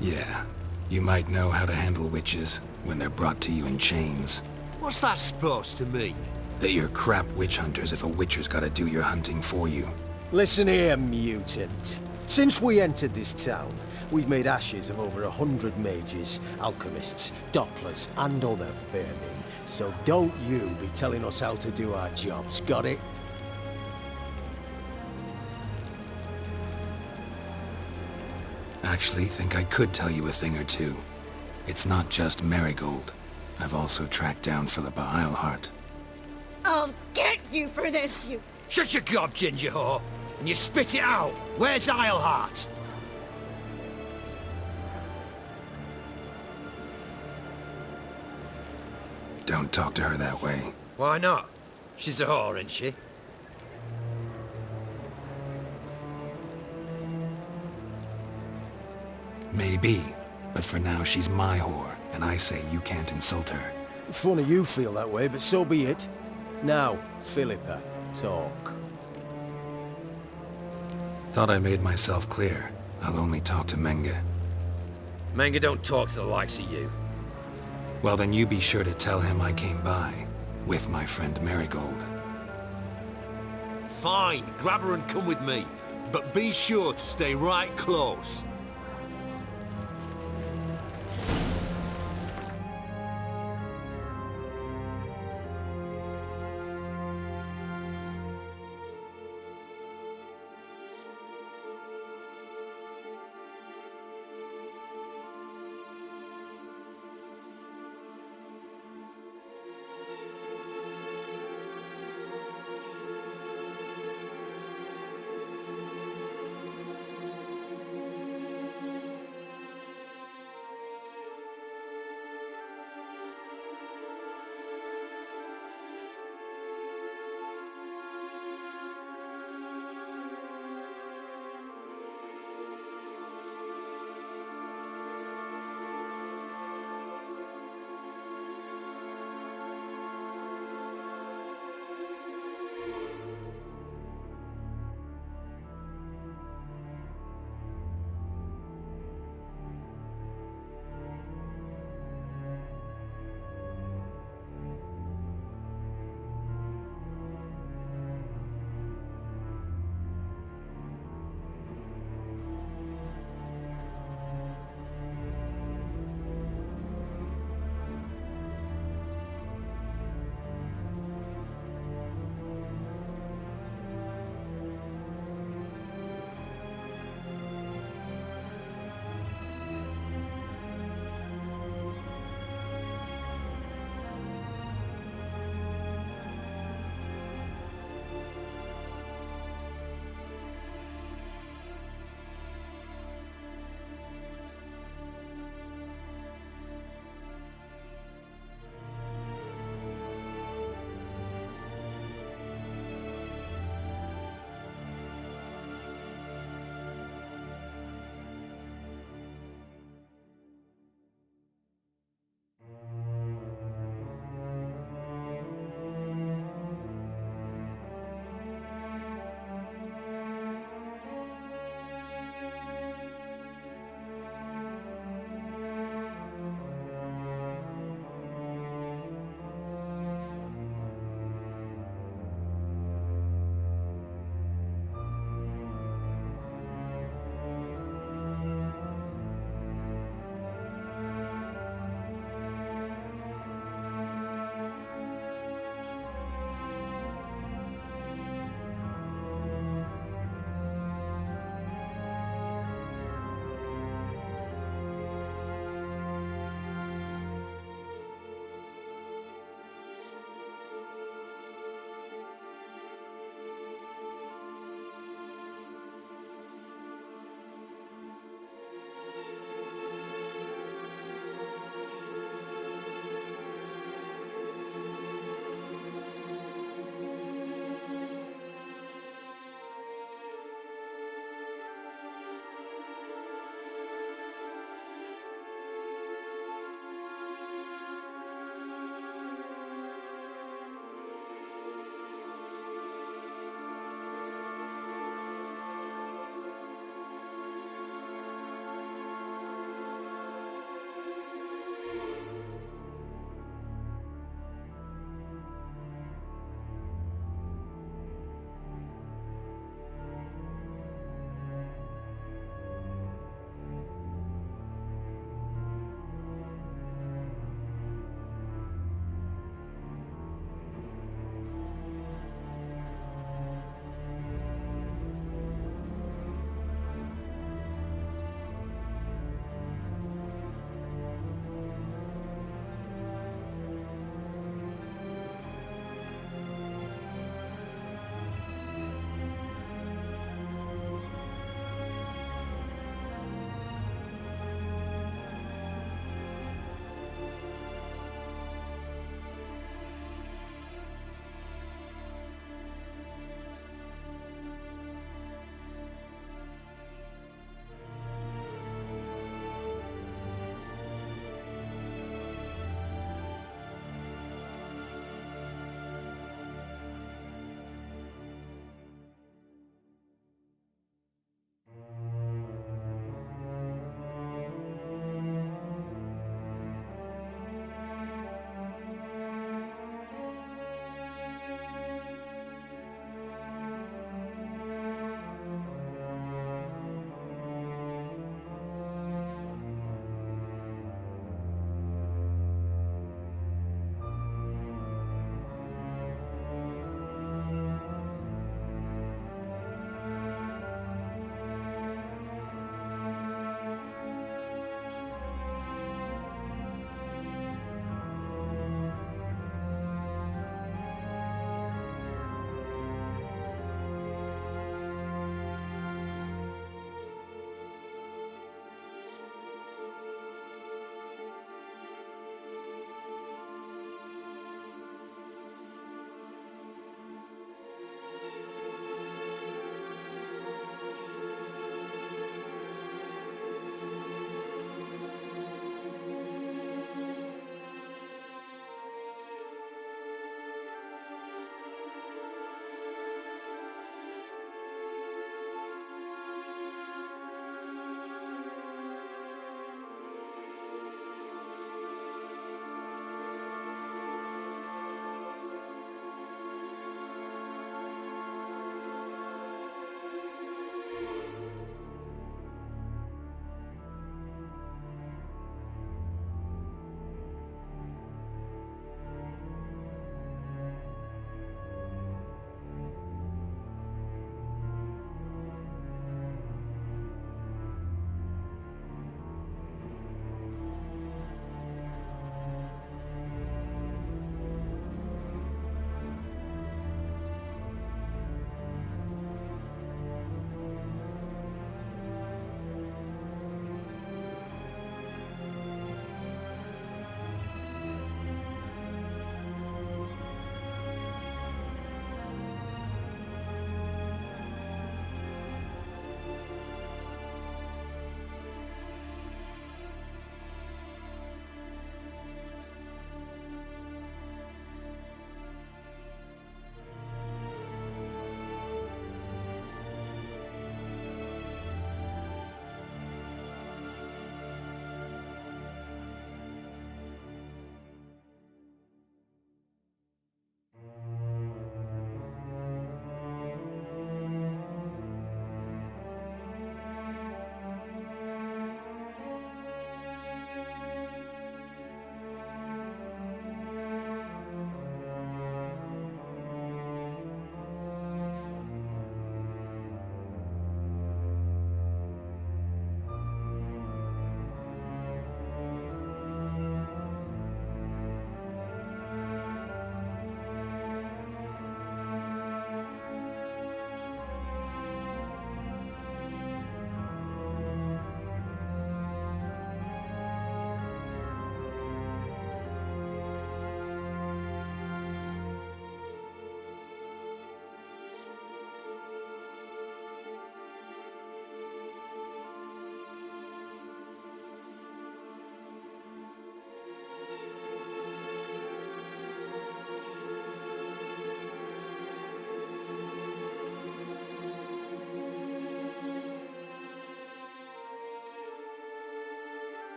Yeah, you might know how to handle witches when they're brought to you in chains. What's that supposed to mean? That you're crap witch hunters if a witcher's gotta do your hunting for you. Listen here, mutant. Since we entered this town, we've made ashes of over 100 mages, alchemists, dopplers, and other vermin. So don't you be telling us how to do our jobs, got it? Actually, think I could tell you a thing or two. It's not just Marigold. I've also tracked down Philippa Eilhart. I'll get you for this, you... Shut your gob, ginger whore, and you spit it out. Where's Eilhart? Don't talk to her that way. Why not? She's a whore, isn't she? Maybe, but for now she's my whore, and I say you can't insult her. Funny you feel that way, but so be it. Now, Philippa, talk. Thought I made myself clear. I'll only talk to Menga. Menga don't talk to the likes of you. Well, then you be sure to tell him I came by, with my friend Marigold. Fine, grab her and come with me. But be sure to stay right close.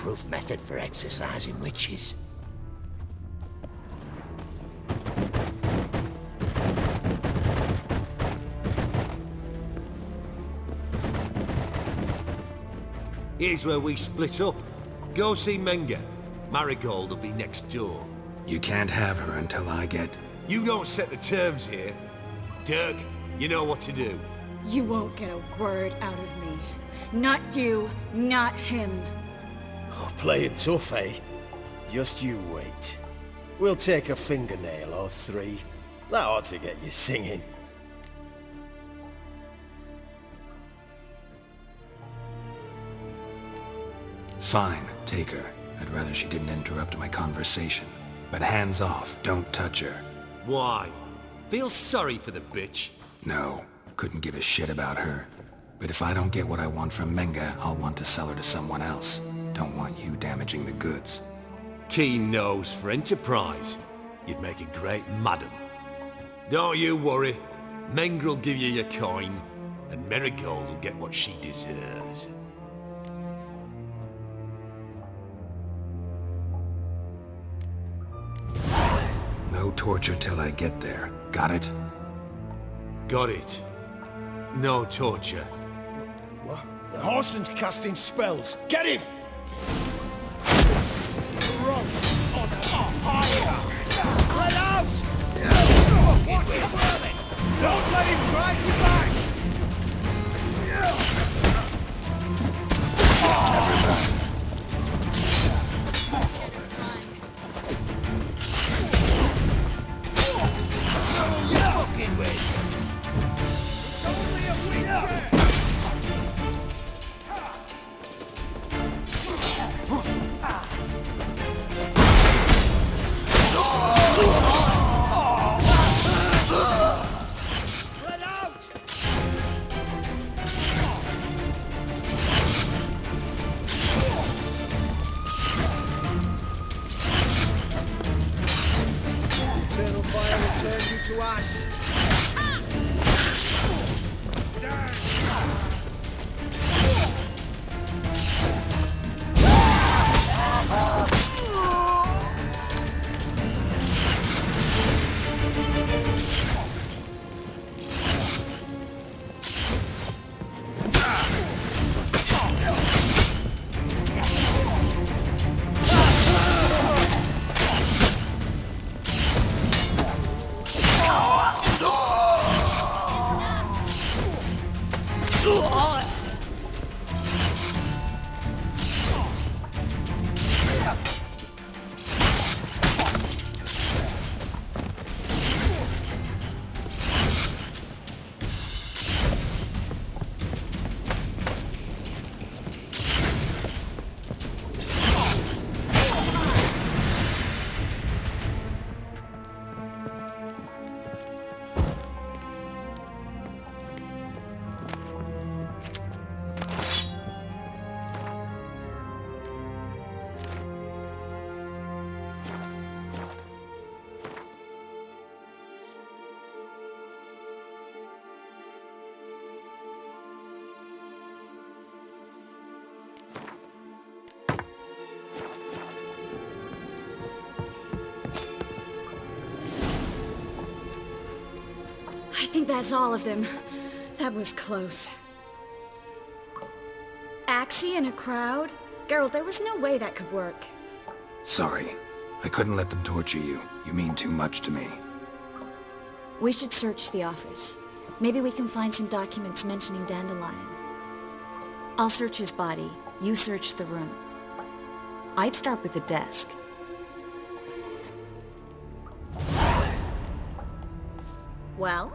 foolproof method for exercising witches. Here's where we split up. Go see Menga. Marigold will be next door. You can't have her until I get... You don't set the terms here. Dirk, you know what to do. You won't get a word out of me. Not you, not him. Oh, play it tough, eh? Just you wait. We'll take a fingernail or three. That ought to get you singing. Fine, take her. I'd rather she didn't interrupt my conversation. But hands off, don't touch her. Why? Feel sorry for the bitch? No, couldn't give a shit about her. But if I don't get what I want from Menga, I'll want to sell her to someone else. Don't want you damaging the goods. Keen nose for enterprise. You'd make a great madam. Don't you worry. Menga will give you your coin, and Marigold will get what she deserves. No torture till I get there. Got it? Got it. No torture. What? The horseman's casting spells. Get him! Rocks on fire! Let out! Don't let him drive you back! You fucking with? It's only a witcher! Eternal fire will turn you to ash. I think that's all of them. That was close. Axie in a crowd? Geralt, there was no way that could work. Sorry. I couldn't let them torture you. You mean too much to me. We should search the office. Maybe we can find some documents mentioning Dandelion. I'll search his body. You search the room. I'd start with the desk. Well?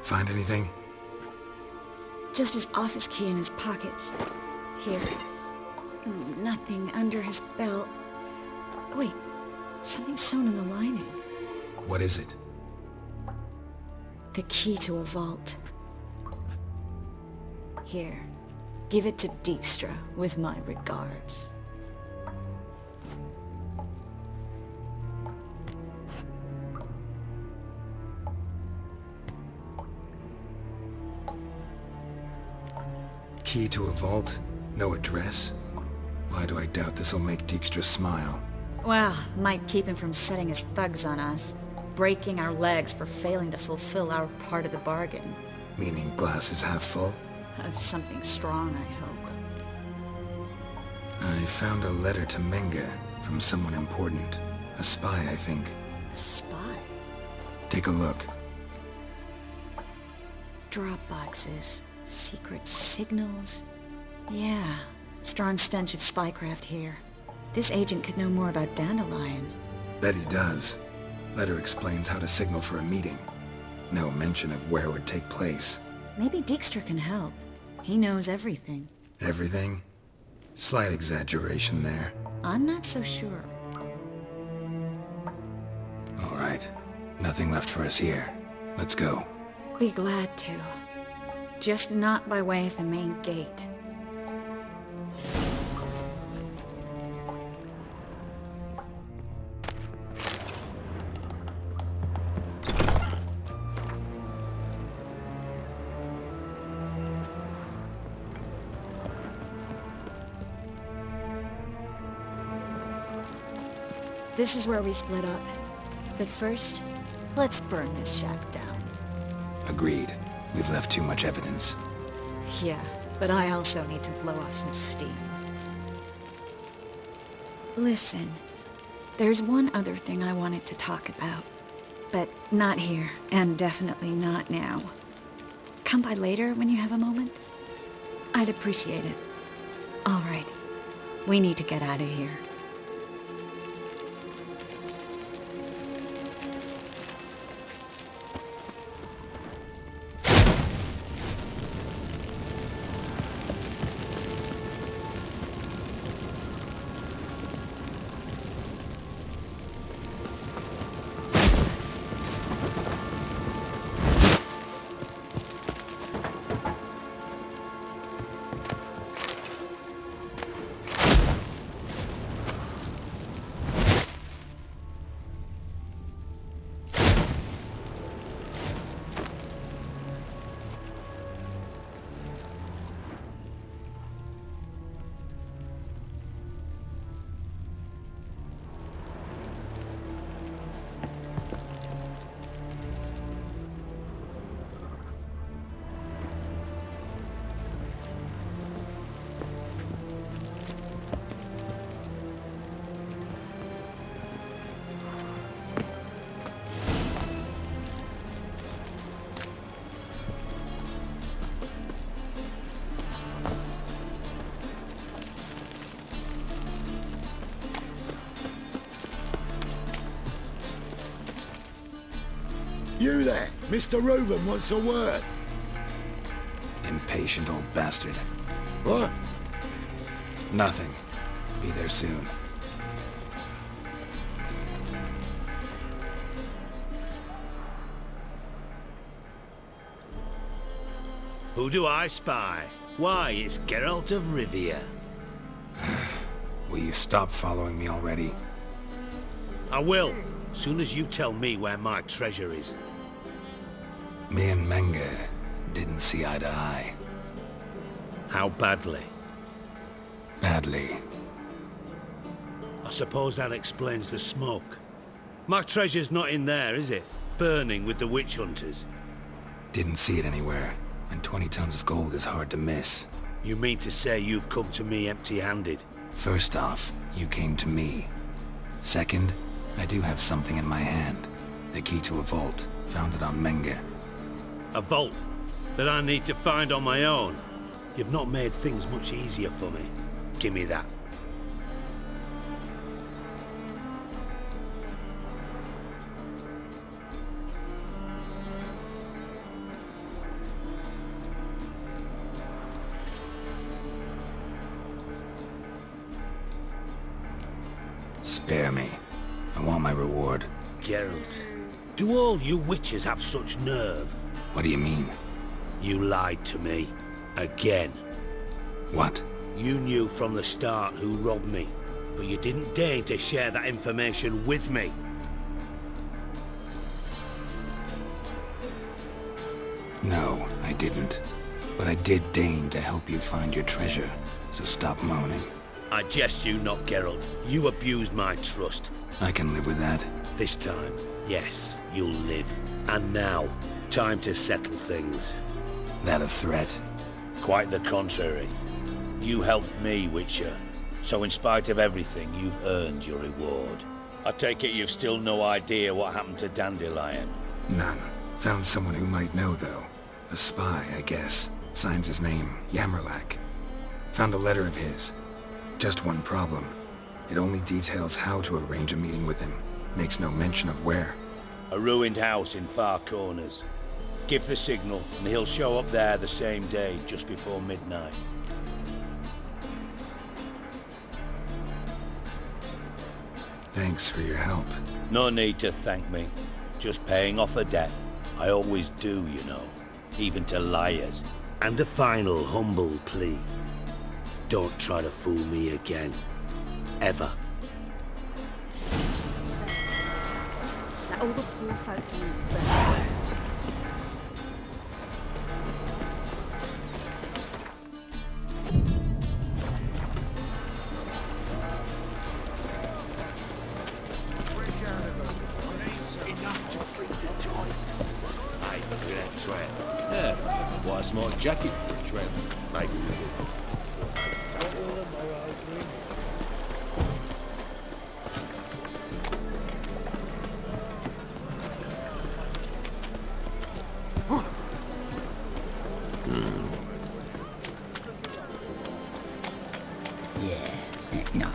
Find anything? Just his office key in his pockets. Here. Nothing under his belt. Wait, something sewn in the lining. What is it? The key to a vault. Here, give it to Dijkstra with my regards. Key to a vault? No address? Why do I doubt this'll make Dijkstra smile? Well, might keep him from setting his thugs on us. Breaking our legs for failing to fulfill our part of the bargain. Meaning glass is half full? Of something strong, I hope. I found a letter to Menge from someone important. A spy, I think. A spy? Take a look. Drop boxes. Secret signals. Yeah. Strong stench of spycraft here. This agent could know more about Dandelion. Bet he does. Letter explains how to signal for a meeting. No mention of where it would take place. Maybe Dijkstra can help. He knows everything. Everything? Slight exaggeration there. I'm not so sure. All right. Nothing left for us here. Let's go. Be glad to. Just not by way of the main gate. This is where we split up. But first, let's burn this shack down. Agreed. We've left too much evidence. Yeah, but I also need to blow off some steam. Listen, there's one other thing I wanted to talk about. But not here, and definitely not now. Come by later when you have a moment? I'd appreciate it. All right. We need to get out of here. You there! Mr. Reuven wants a word. Impatient old bastard. What? Nothing. Be there soon. Who do I spy? Why, it's Geralt of Rivia. Will you stop following me already? I will, soon as you tell me where my treasure is. Me and Menge didn't see eye to eye. How badly? Badly. I suppose that explains the smoke. My treasure's not in there, is it? Burning with the witch hunters. Didn't see it anywhere, and 20 tons of gold is hard to miss. You mean to say you've come to me empty-handed? First off, you came to me. Second, I do have something in my hand. The key to a vault, found it on Menge. A vault that I need to find on my own. You've not made things much easier for me. Give me that. Spare me. I want my reward. Geralt, do all you witches have such nerve? What do you mean? You lied to me. Again. What? You knew from the start who robbed me, but you didn't deign to share that information with me. No, I didn't. But I did deign to help you find your treasure, so stop moaning. I jest you not, Geralt. You abused my trust. I can live with that. This time, yes, you'll live. And now, time to settle things. That a threat? Quite the contrary. You helped me, Witcher. So in spite of everything, you've earned your reward. I take it you've still no idea what happened to Dandelion? None. Found someone who might know, though. A spy, I guess. Signs his name, Yamerlak. Found a letter of his. Just one problem. It only details how to arrange a meeting with him. Makes no mention of where. A ruined house in Far Corners. Give the signal, and he'll show up there the same day, just before midnight. Thanks for your help. No need to thank me. Just paying off a debt. I always do, you know. Even to liars. And a final humble plea. Don't try to fool me again. Ever. Let all the poor folk leave. Enough to free the times. Hey, look at that trap. Yeah, why a smart jacket for a trap? Maybe we will. Yeah, no.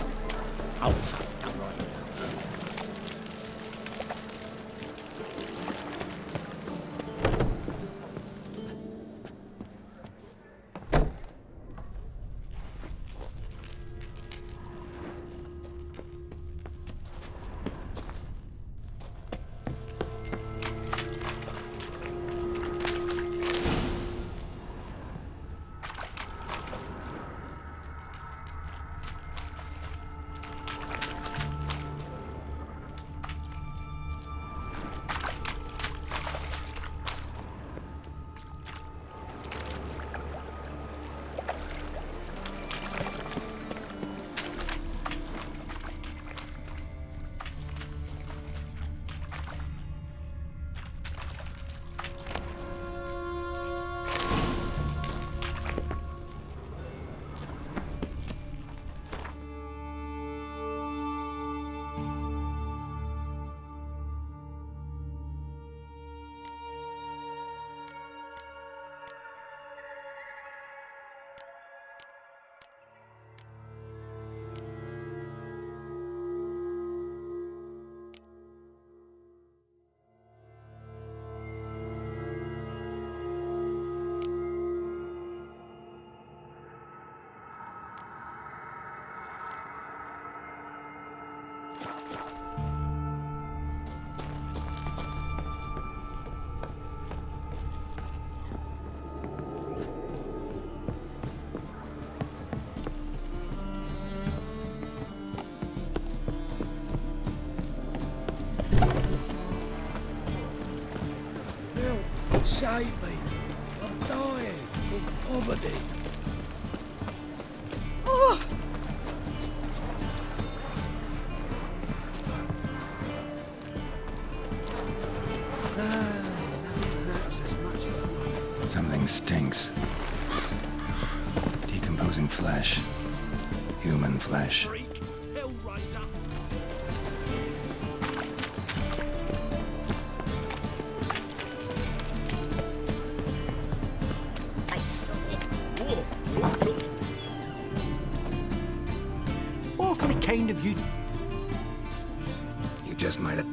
I'll fuck, I'm right. Save me. I'm dying of poverty. Oh! Nothing hurts as much as life. Something stinks. Decomposing flesh. Human flesh. Awfully kind of you. You just might have...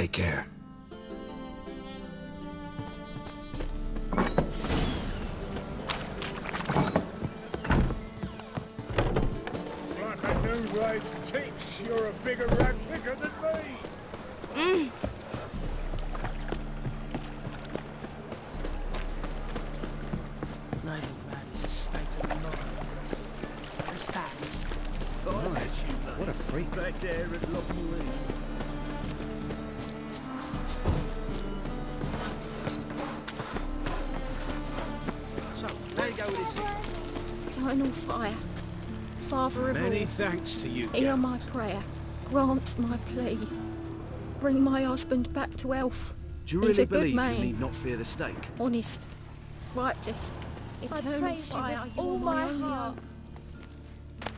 Take care. Like a new raised ticks, you're a bigger rat picker than me. Leningrad is a state of mind. What's that? What a freak. Back there at Loch Marine. So, there you go with this. Eternal fire. Father of Many all, thanks to you, hear Gal. my prayer. Grant my plea. Bring my husband back to health. Do you He's really a good believe man. you need not fear the stake? Honest. Righteous. Eternal praise you fire. with You all are my only heart. hope.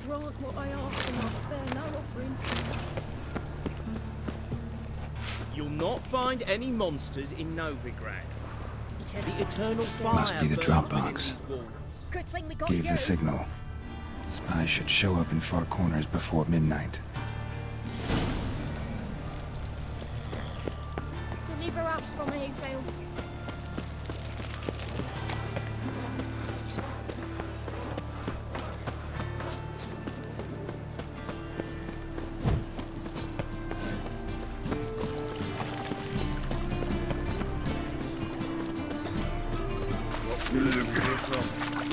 Grant what I ask and I'll spare no offering. You'll not find any monsters in Novigrad. The eternal fire Must be the burns drop within box. these walls. Good thing we got Gave you. the signal. Spies should show up in far corners before midnight. Deliver us from evil.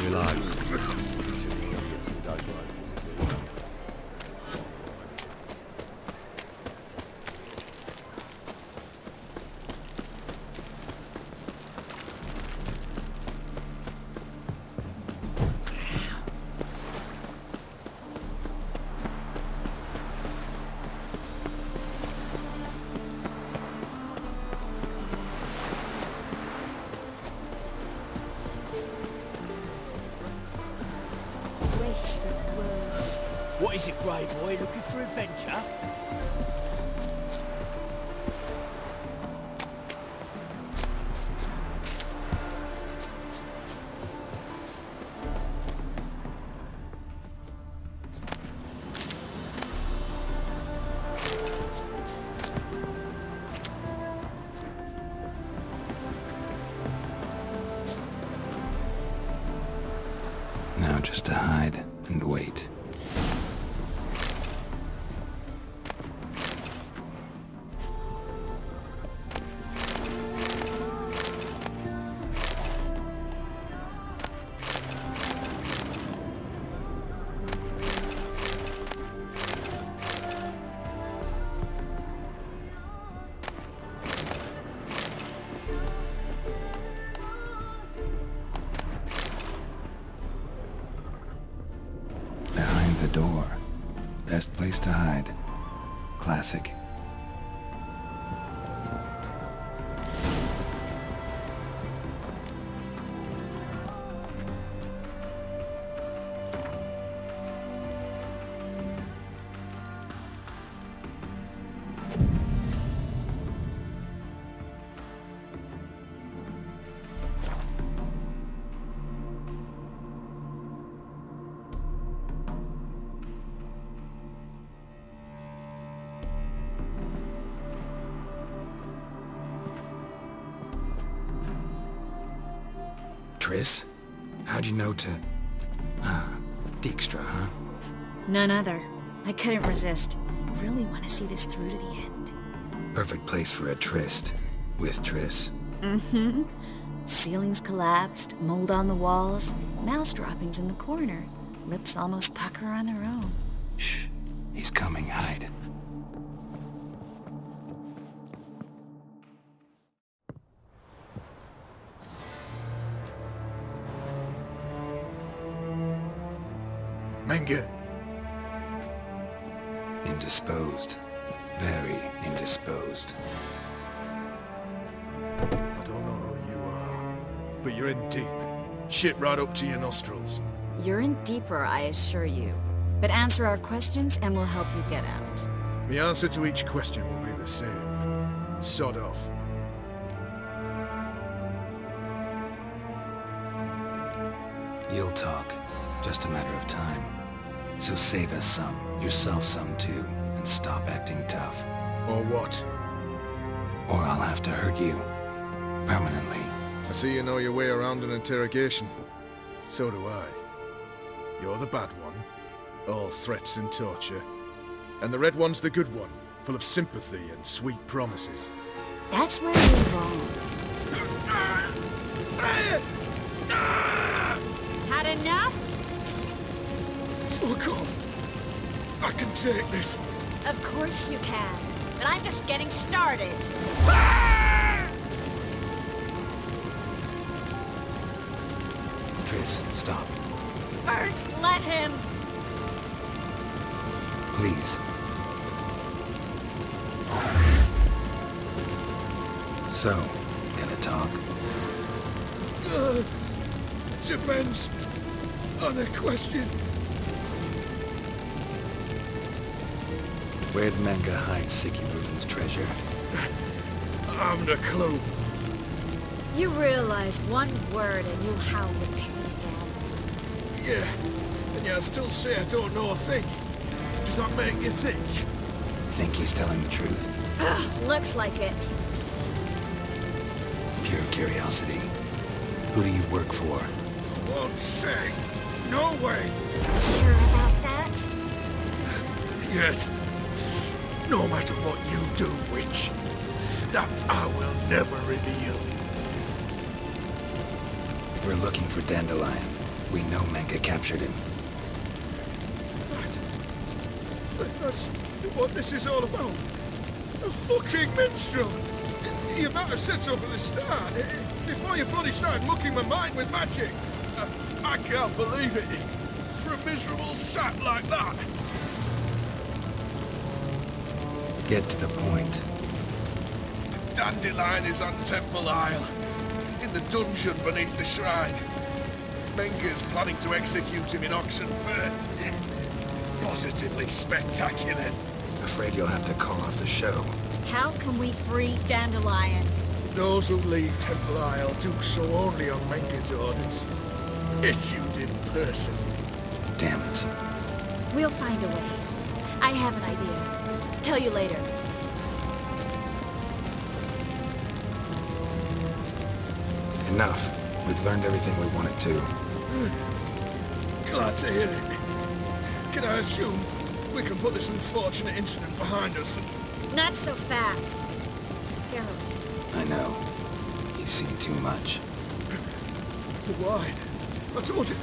Relax. It's too early to get guys right. Waste of words. What is it, Grey Boy? Looking for adventure? Now just to hide and wait. Behind the door. Best place to hide. Classic. Triss? How'd you know to... Ah, Dijkstra, huh? None other. I couldn't resist. Really want to see this through to the end. Perfect place for a tryst. With Triss. Mm-hmm. Ceilings collapsed, mold on the walls, mouse droppings in the corner. Lips almost pucker on their own. Shh. He's coming. Hide. Menge. Indisposed. Very indisposed. I don't know who you are, but you're in deep. Shit right up to your nostrils. You're in deeper, I assure you. But answer our questions and we'll help you get out. The answer to each question will be the same. Sod off. You'll talk. Just a matter of time. So save us some, yourself some too, and stop acting tough. Or what? or I'll have to hurt you. Permanently. I see you know your way around an interrogation. So do I. You're the bad one, all threats and torture. And the red one's the good one, full of sympathy and sweet promises. That's where you're wrong. Had enough? Fuck off! I can take this. Of course you can. But I'm just getting started. Triss, stop. First, let him. Please. So, gonna talk? Depends on a question. Where'd Menga hide Sikiruven's treasure? I haven't a clue. You realize one word and you'll howl the pain again. Yeah, and yet I still say I don't know a thing. Does that make you think? Think he's telling the truth? Looks like it. Pure curiosity. Who do you work for? Won't say. No way. Sure about that? Yet, no matter what you do, witch, that I will never reveal. We're looking for Dandelion. We know Menga captured him. That's what this is all about. A fucking minstrel! You might have said so from the start. Before your bloody started mucking my mind with magic. I can't believe it. For a miserable sap like that. Get to the point. Dandelion is on Temple Isle. In the dungeon beneath the shrine. Menga's planning to execute him in Oxenfurt. Positively spectacular. Afraid you'll have to call off the show. How can we free Dandelion? Those who leave Temple Isle do so only on Menga's orders. Issued in person. Damn it. We'll find a way. I have an idea. Tell you later. Enough. We've learned everything we wanted to. Glad to hear it. Can I assume we can put this unfortunate incident behind us and... Not so fast. Geralt. I know. You've seen too much. Why? I told you.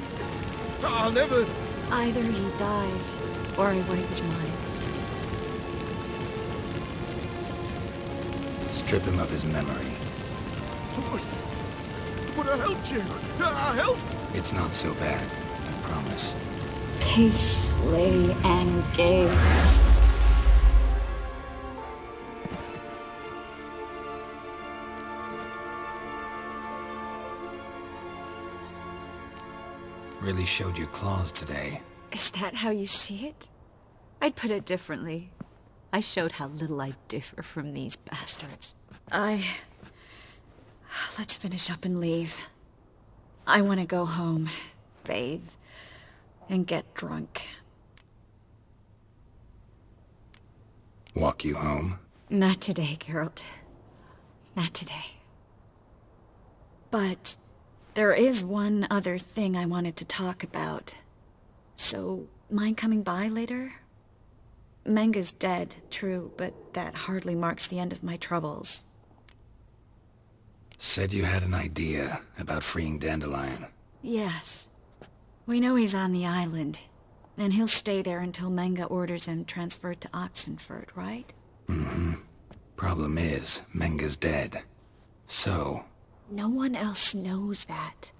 I'll never... Either he dies, or I wipe his mind. Strip him of his memory. But I helped you. I helped. It's not so bad, I promise. Peacefully engage. Really showed your claws today. Is that how you see it? I'd put it differently. I showed how little I differ from these bastards. Let's finish up and leave. I want to go home, bathe, and get drunk. Walk you home? Not today, Geralt. Not today. But there is one other thing I wanted to talk about. So, mind coming by later? Menga's dead, true, but that hardly marks the end of my troubles. Said you had an idea about freeing Dandelion. Yes. We know he's on the island, and he'll stay there until Menga orders him transferred to Oxenfurt, right? Mm-hmm. Problem is, Menga's dead. So... No one else knows that.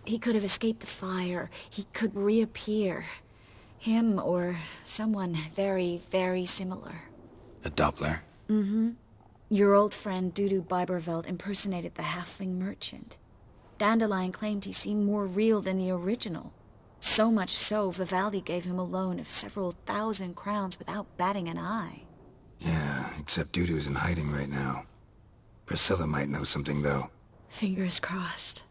He could have escaped the fire. He could reappear. Him or someone very, very similar. A Doppler? Mm-hmm. Your old friend Dudu Biberveld impersonated the halfling merchant. Dandelion claimed he seemed more real than the original. So much so, Vivaldi gave him a loan of several thousand crowns without batting an eye. Yeah, except Dudu's in hiding right now. Priscilla might know something, though. Fingers crossed.